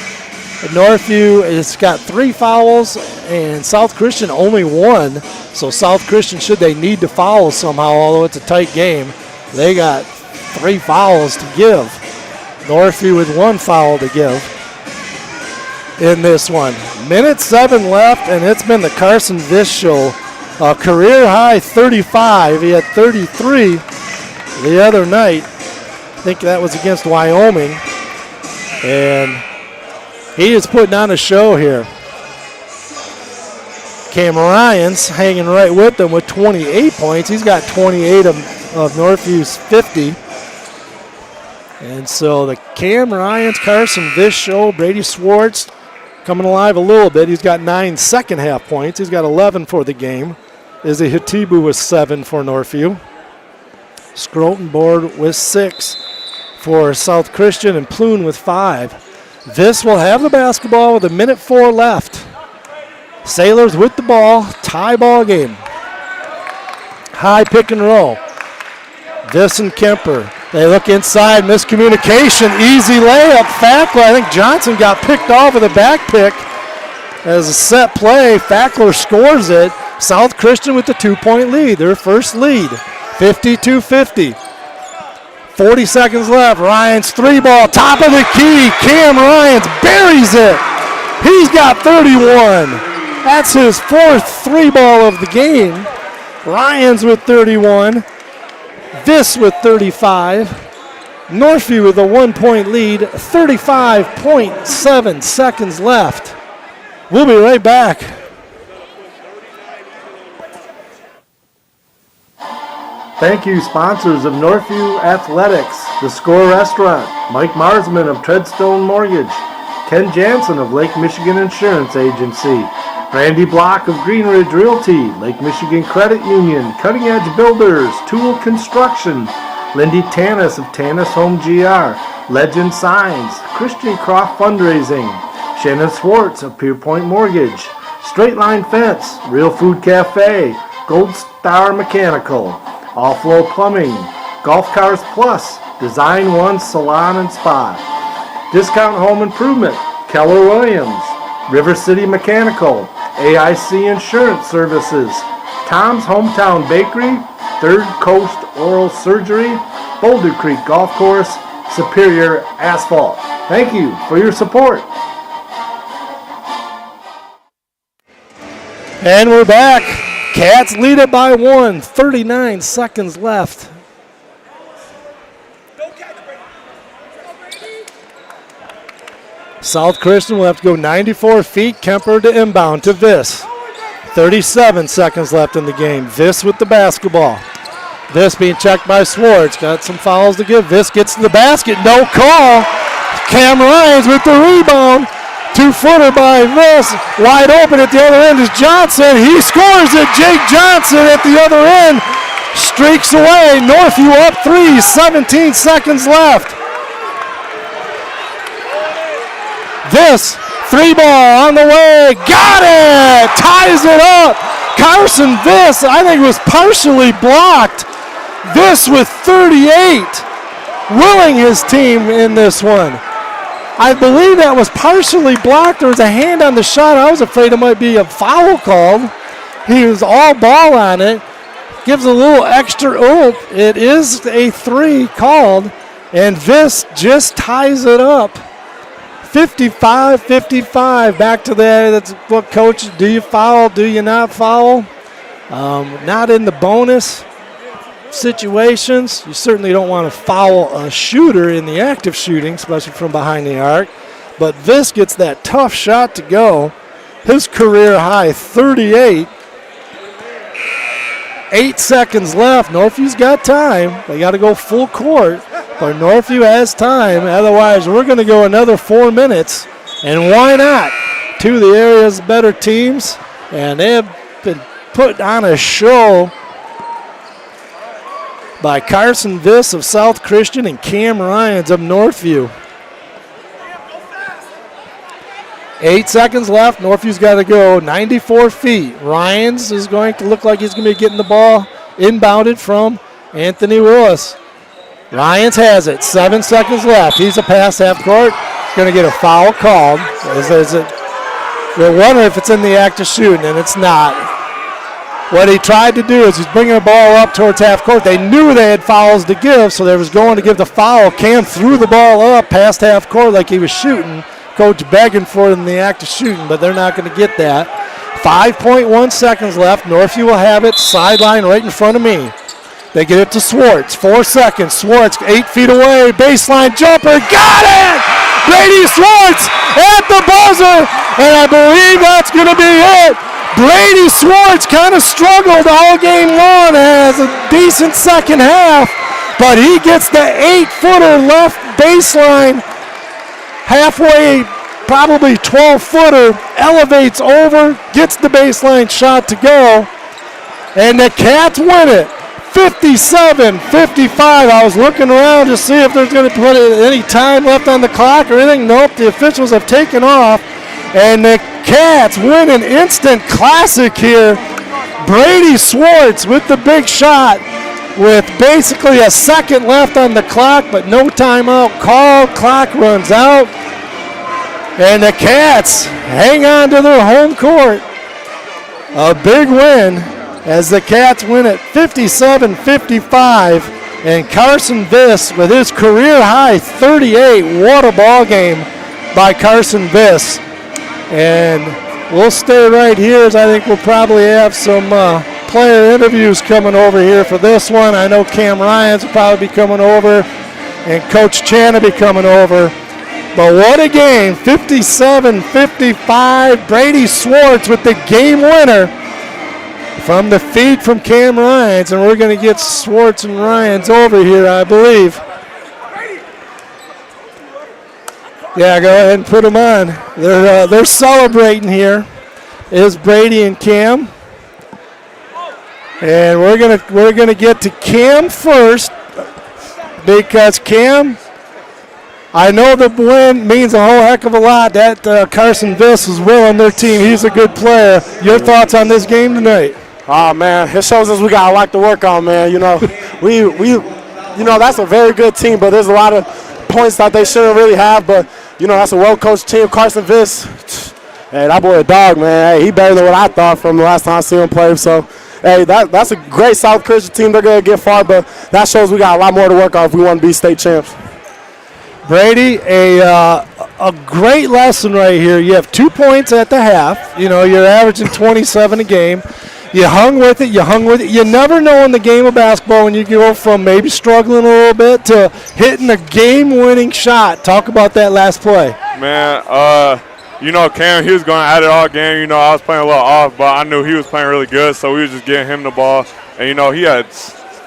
Northview has got 3 fouls and South Christian only 1. So South Christian, should they need to foul somehow, although it's a tight game, they got 3 fouls to give. Northview with 1 foul to give in this one. Minute 7 left, and it's been the Carson Viss show. A career high 35. He had 33 the other night. I think that was against Wyoming. And he is putting on a show here. Cam Ryans hanging right with them with 28 points. He's got 28 of Northview's 50. And so the Cam Ryans, Carson Viss show, Brady Swartz coming alive a little bit. He's got 9 second half points. He's got 11 for the game. Izzy Hatibu with 7 for Northview. Scroton Board with 6 for South Christian, and Ploon with 5. This will have the basketball with a minute 4 left. Sailors with the ball, tie ball game. High pick and roll. This and Kemper. They look inside, miscommunication, easy layup. Fackler, I think Johnson got picked off with a back pick. As a set play, Fackler scores it. South Christian with the 2-point lead, their first lead. 52-50. 40 seconds left. Ryans 3-ball, top of the key. Cam Ryans buries it. He's got 31. That's his 4th 3-ball of the game. Ryans with 31. Viss with 35. Northview with a 1-point lead. 35.7 seconds left. We'll be right back. Thank you, sponsors of Northview Athletics, The Score Restaurant, Mike Marsman of Treadstone Mortgage, Ken Jansen of Lake Michigan Insurance Agency, Randy Block of Green Ridge Realty, Lake Michigan Credit Union, Cutting Edge Builders, Tool Construction, Lindy Tanis of Tanis Home GR, Legend Signs, Christian Croft Fundraising, Shannon Swartz of Pierpoint Mortgage, Straight Line Fence, Real Food Cafe, Gold Star Mechanical, All Flow Plumbing, Golf Cars Plus, Design One Salon and Spa, Discount Home Improvement, Keller Williams, River City Mechanical, AIC Insurance Services, Tom's Hometown Bakery, Third Coast Oral Surgery, Boulder Creek Golf Course, Superior Asphalt. Thank you for your support. And we're back. Cats lead it by 1. 39 seconds left. South Christian will have to go 94 feet. Kemper to inbound to Viss. 37 seconds left in the game. Viss with the basketball. Viss being checked by Swartz. Got some fouls to give. Viss gets to the basket. No call. Cam Ryans with the rebound. 2-footer by Viss. Wide open at the other end is Johnson. He scores it. Jake Johnson at the other end. streaks away. Northview up 3, 17 seconds left. This 3 ball on the way, got it! Ties it up. Carson Viss, I think, was partially blocked. Viss with 38, willing his team in this one. I believe that was partially blocked. There was a hand on the shot. I was afraid it might be a foul called. He was all ball on it. Gives a little extra oomph. It is a 3 called, and Viss just ties it up. 55-55. Back to that. That's what coach, do you foul, do you not foul? Not in the bonus situations. You certainly don't want to foul a shooter in the active shooting, especially from behind the arc. But Viss gets that tough shot to go. His career high, 38. 8 seconds left. Northview's got time. They got to go full court. But Northview has time. Otherwise, we're going to go another 4 minutes. And why not? Two of the area's better teams. And they have been put on a show by Carson Viss of South Christian and Cam Ryans of Northview. 8 seconds left. Northview's got to go 94 feet. Ryans is going to look like he's going to be getting the ball inbounded from Anthony Willis. Ryans has it. 7 seconds left. He's a pass half court. Going to get a foul called. We'll wonder if it's in the act of shooting, and it's not. What he tried to do is he's bringing the ball up towards half court. They knew they had fouls to give, so they was going to give the foul. Cam threw the ball up past half court like he was shooting. Coach begging for it in the act of shooting, but they're not going to get that. 5.1 seconds left. Northview will have it. Sideline right in front of me. They get it to Swartz. 4 seconds. Swartz 8 feet away. Baseline jumper. Got it! Brady Swartz at the buzzer, and I believe that's going to be it. Brady Swartz kind of struggled all game long, has a decent second half, but he gets the 8-footer left baseline, halfway, probably 12-footer, elevates over, gets the baseline shot to go, and the Cats win it. 57-55. I was looking around to see if there's going to be any time left on the clock or anything. Nope, the officials have taken off. And the Cats win an instant classic here. Brady Swartz with the big shot with basically a second left on the clock, but no timeout call. Clock runs out. And the Cats hang on to their home court. A big win as the Cats win at 57-55. And Carson Viss with his career high 38. What a ball game by Carson Viss. And we'll stay right here as I think we'll probably have some player interviews coming over here for this one. I know Cam Ryans will probably be coming over and Coach Chan will be coming over. But what a game, 57-55. Brady Swartz with the game winner from the feed from Cam Ryans. And we're going to get Swartz and Ryans over here, I believe. Yeah, go ahead and put them on. They're celebrating here. Is Brady and Cam. And we're gonna get to Cam first because Cam, I know the win means a whole heck of a lot. That Carson Viss is willing their team. He's a good player. Your thoughts on this game tonight? Oh man, it shows us we got a lot to work on, man. You know, we that's a very good team, but there's a lot of points that they shouldn't really have. But you know, that's a well-coached team. Carson Viss, hey, that boy a dog, man. Hey, he better than what I thought from the last time I seen him play. So, hey, that's a great South Christian team. They're gonna get far, but that shows we got a lot more to work on if we want to be state champs. Brady, a great lesson right here. You have 2 points at the half. You know, you're averaging 27 a game. You hung with it. You never know in the game of basketball when you go from maybe struggling a little bit to hitting a game-winning shot. Talk about that last play. Man, you know, Cam, he was going at it all game. You know, I was playing a little off, but I knew he was playing really good, so we was just getting him the ball. And, you know, he had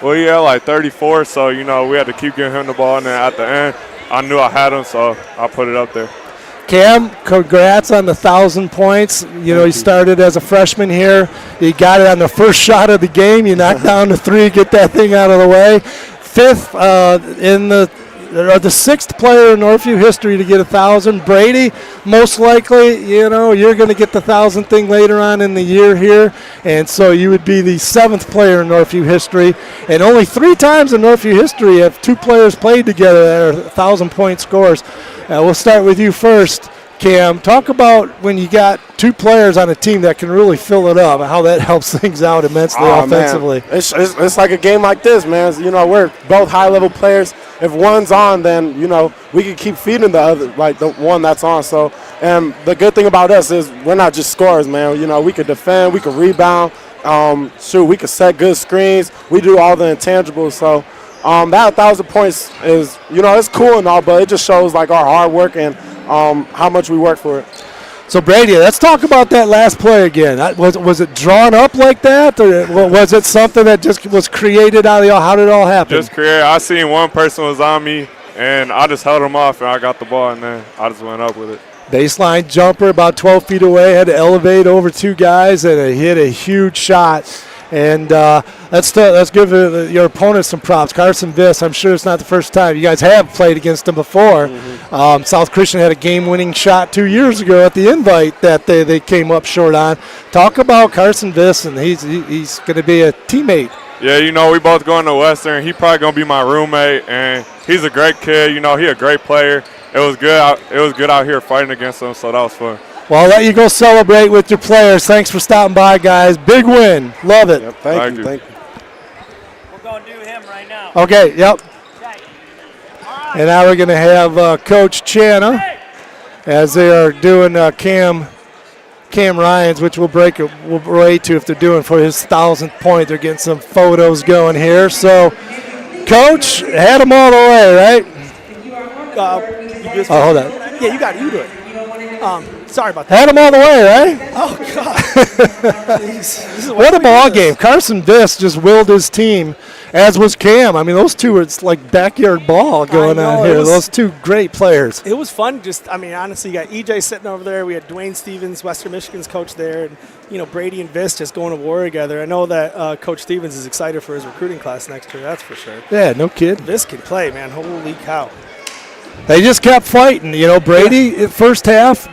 like 34, so, you know, we had to keep getting him the ball. And then at the end, I knew I had him, so I put it up there. Cam, congrats on the 1,000 points. You know, you started as a freshman here. You got it on the first shot of the game. You knocked down the 3, get that thing out of the way. 5th in the 6th player in Northview history to get 1,000. Brady, most likely, you know, you're going to get the 1,000 thing later on in the year here. And so you would be the 7th player in Northview history. And only 3 times in Northview history have 2 players played together that are 1,000-point scores. We'll start with you first, Cam. Talk about when you got 2 players on a team that can really fill it up, how that helps things out immensely offensively. Man. It's like a game like this, man. You know, we're both high-level players. If one's on, then, you know, we can keep feeding the other, like the one that's on. So, and the good thing about us is we're not just scorers, man. You know, we could defend, we could rebound. We could set good screens. We do all the intangibles. So, that 1,000 points is, you know, it's cool and all, but it just shows, like, our hard work and how much we work for it. So, Brady, let's talk about that last play again. Was it drawn up like that, or was it something that just was created out of y'all? How did it all happen? Just created. I seen one person was on me, and I just held him off, and I got the ball, and then I just went up with it. Baseline jumper about 12 feet away, had to elevate over 2 guys, and it hit a huge shot. And let's give your opponent some props. Carson Viss, I'm sure it's not the first time. You guys have played against him before. Mm-hmm. South Christian had a game-winning shot 2 years ago at the invite that they came up short on. Talk about Carson Viss, and he's going to be a teammate. Yeah, you know, we both going to Western. He probably going to be my roommate, and he's a great kid. You know, he a great player. It was good out here fighting against him, so that was fun. Well, I'll let you go celebrate with your players. Thanks for stopping by, guys. Big win. Love it. Yep, thank you. We're going to do him right now. Okay, yep. Okay. And now we're going to have Coach Channa as they are doing Cam Ryans, which we'll break to if they're doing for his 1,000th point. They're getting some photos going here. So, Coach, had them all the way, right? Hold on. Yeah, you got it. You do it. Sorry about that. Had them all the way, right? Oh, God. What a ball game. Carson Viss just willed his team, as was Cam. I mean, those two, it's like backyard ball going on here. Those 2 great players. It was fun. Honestly, you got EJ sitting over there. We had Dwayne Stevens, Western Michigan's coach there. And, you know, Brady and Viss just going to war together. I know that Coach Stevens is excited for his recruiting class next year. That's for sure. Yeah, no kid. Viss can play, man. Holy cow. They just kept fighting. You know, Brady, first half,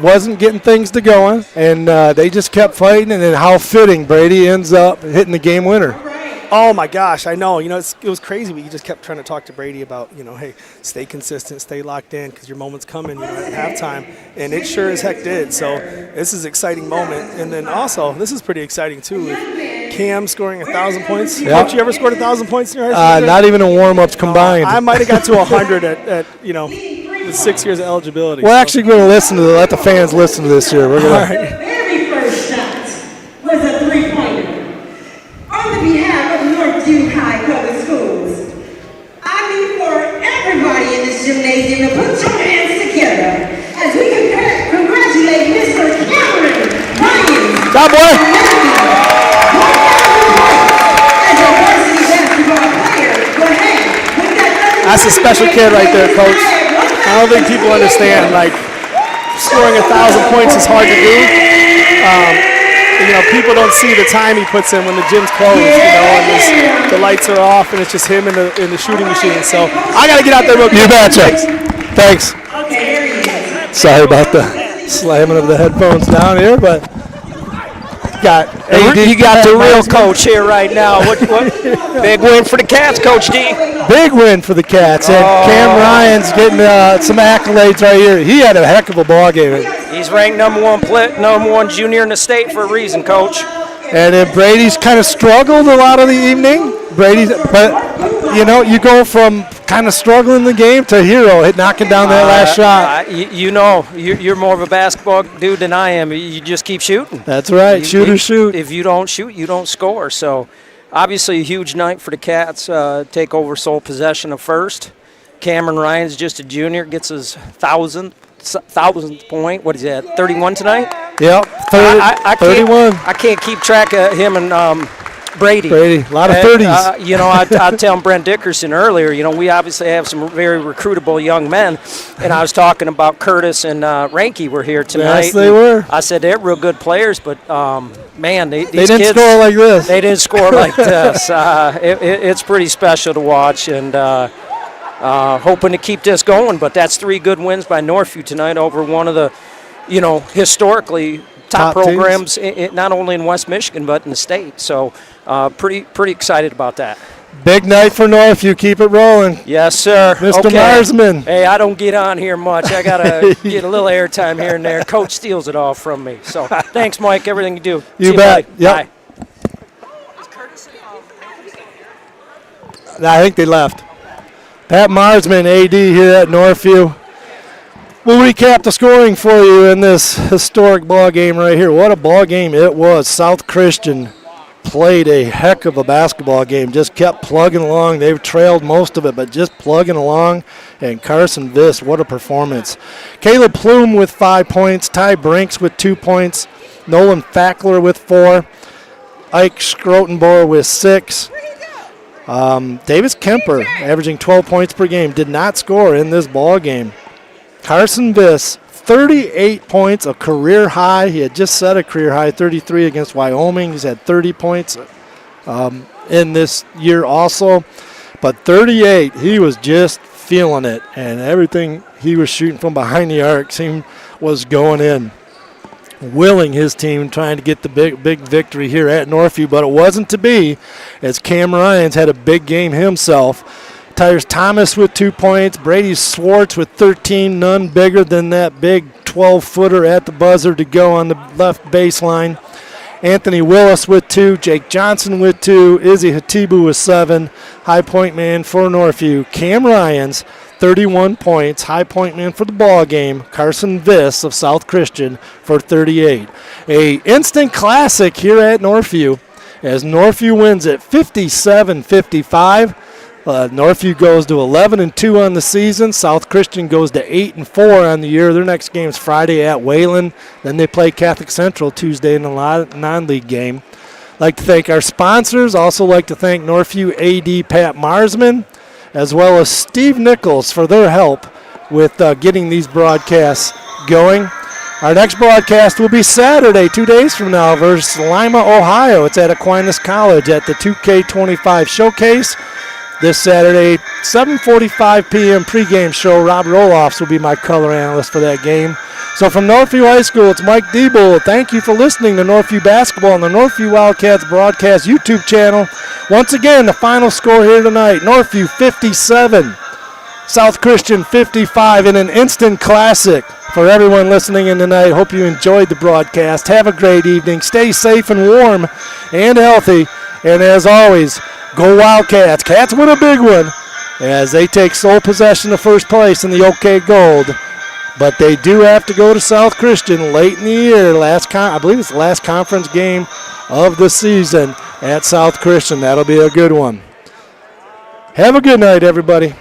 wasn't getting things to going, and they just kept fighting, and then how fitting Brady ends up hitting the game winner. Oh, my gosh, I know. You know, it was crazy. We just kept trying to talk to Brady about, you know, hey, stay consistent, stay locked in, because your moment's coming, you know, at halftime, and it sure as heck did. So this is an exciting moment. And then also, this is pretty exciting, too, with Cam scoring 1,000 points. Yep. Coach, you ever scored 1,000 points in your high school? Not even in warm-ups combined. I might have got to 100 at you know, with 6 years of eligibility. We're actually going to let the fans listen to this here. We're going to. The very first shot was a 3-pointer. On the behalf of Northview High Public Schools, I need for everybody in this gymnasium to put your hands together as we congratulate Mr. Cameron Ryan. Stop, boy. As a varsity basketball player, go ahead. That's a special kid right there, Coach. I don't think people understand, like, scoring 1,000 points is hard to do. You know, people don't see the time he puts in when the gym's closed, you know, and the lights are off, and it's just him in the shooting machine. So I got to get out there real quick. You betcha. Thanks. Sorry about the slamming of the headphones down here, but you got the real coach here right now. What big win for the Cats, Coach D. Big win for the Cats, and Cam Ryan's getting some accolades right here. He had a heck of a ball game. He's ranked number one junior in the state for a reason, Coach. And then Brady's kind of struggled a lot of the evening. But you know, you go from kind of struggling the game to hero, knocking down that last shot. You know, you're more of a basketball dude than I am. You just keep shooting. That's right. Shoot. If you don't shoot, you don't score. So, obviously, a huge night for the Cats. Take over sole possession of first. Cameron Ryan's just a junior, gets his 1,000th point. What is that, 31 tonight? Yep, 31. I can't keep track of him and Brady. A lot of 30s. You know, I telling Brent Dickerson earlier, you know, we obviously have some very recruitable young men, and I was talking about Curtis and Ranky were here tonight. Yes, they were. I said they're real good players, but, man, these they didn't kids, score like this. They didn't score like this. It's pretty special to watch, and hoping to keep this going. But that's 3 good wins by Northview tonight over one of the, you know, historically top programs, not only in West Michigan but in the state. So pretty excited about that. Big night for Northview. Keep it rolling. Yes, sir. Mr. Okay. Marsman. Hey, I don't get on here much. I got to get a little airtime here and there. Coach steals it all from me. So thanks, Mike, everything you do. You bet. Yep. Bye. I think they left. Pat Marsman, AD here at Northview. We'll recap the scoring for you in this historic ball game right here. What a ball game it was. South Christian played a heck of a basketball game. Just kept plugging along. They've trailed most of it, but just plugging along. And Carson Viss, what a performance. Caleb Plume with 5 points. Ty Brinks with 2 points. Nolan Fackler with 4. Ike Schrotenboer with 6. Davis Kemper, averaging 12 points per game, did not score in this ball game. Carson Viss, 38 points, a career high. He had just set a career high, 33 against Wyoming. He's had 30 points in this year also. But 38, he was just feeling it. And everything he was shooting from behind the arc was going in. Willing his team, trying to get the big victory here at Northview. But it wasn't to be, as Cam Ryans had a big game himself. Tyrus Thomas with 2 points. Brady Swartz with 13, none bigger than that big 12-footer at the buzzer to go on the left baseline. Anthony Willis with 2. Jake Johnson with 2. Izzy Hatibu with 7. High point man for Northview. Cam Ryans, 31 points. High point man for the ball game. Carson Viss of South Christian for 38. A instant classic here at Northview as Northview wins at 57-55. Northview goes to 11-2 on the season. South Christian goes to 8-4 on the year. Their next game is Friday at Wayland. Then they play Catholic Central Tuesday in a non-league game. I'd like to thank our sponsors. Also like to thank Northview AD Pat Marsman, as well as Steve Nichols for their help with getting these broadcasts going. Our next broadcast will be Saturday, 2 days from now, versus Lima, Ohio. It's at Aquinas College at the 2K25 Showcase. This Saturday, 7:45 p.m. pregame show. Rob Roloffs will be my color analyst for that game. So from Northview High School, it's Mike Diebold. Thank you for listening to Northview Basketball on the Northview Wildcats broadcast YouTube channel. Once again, the final score here tonight, Northview 57, South Christian 55 in an instant classic. For everyone listening in tonight, hope you enjoyed the broadcast. Have a great evening. Stay safe and warm and healthy. And as always, go Wildcats. Cats win a big one as they take sole possession of first place in the OK Gold. But they do have to go to South Christian late in the year. I believe it's the last conference game of the season at South Christian. That'll be a good one. Have a good night, everybody.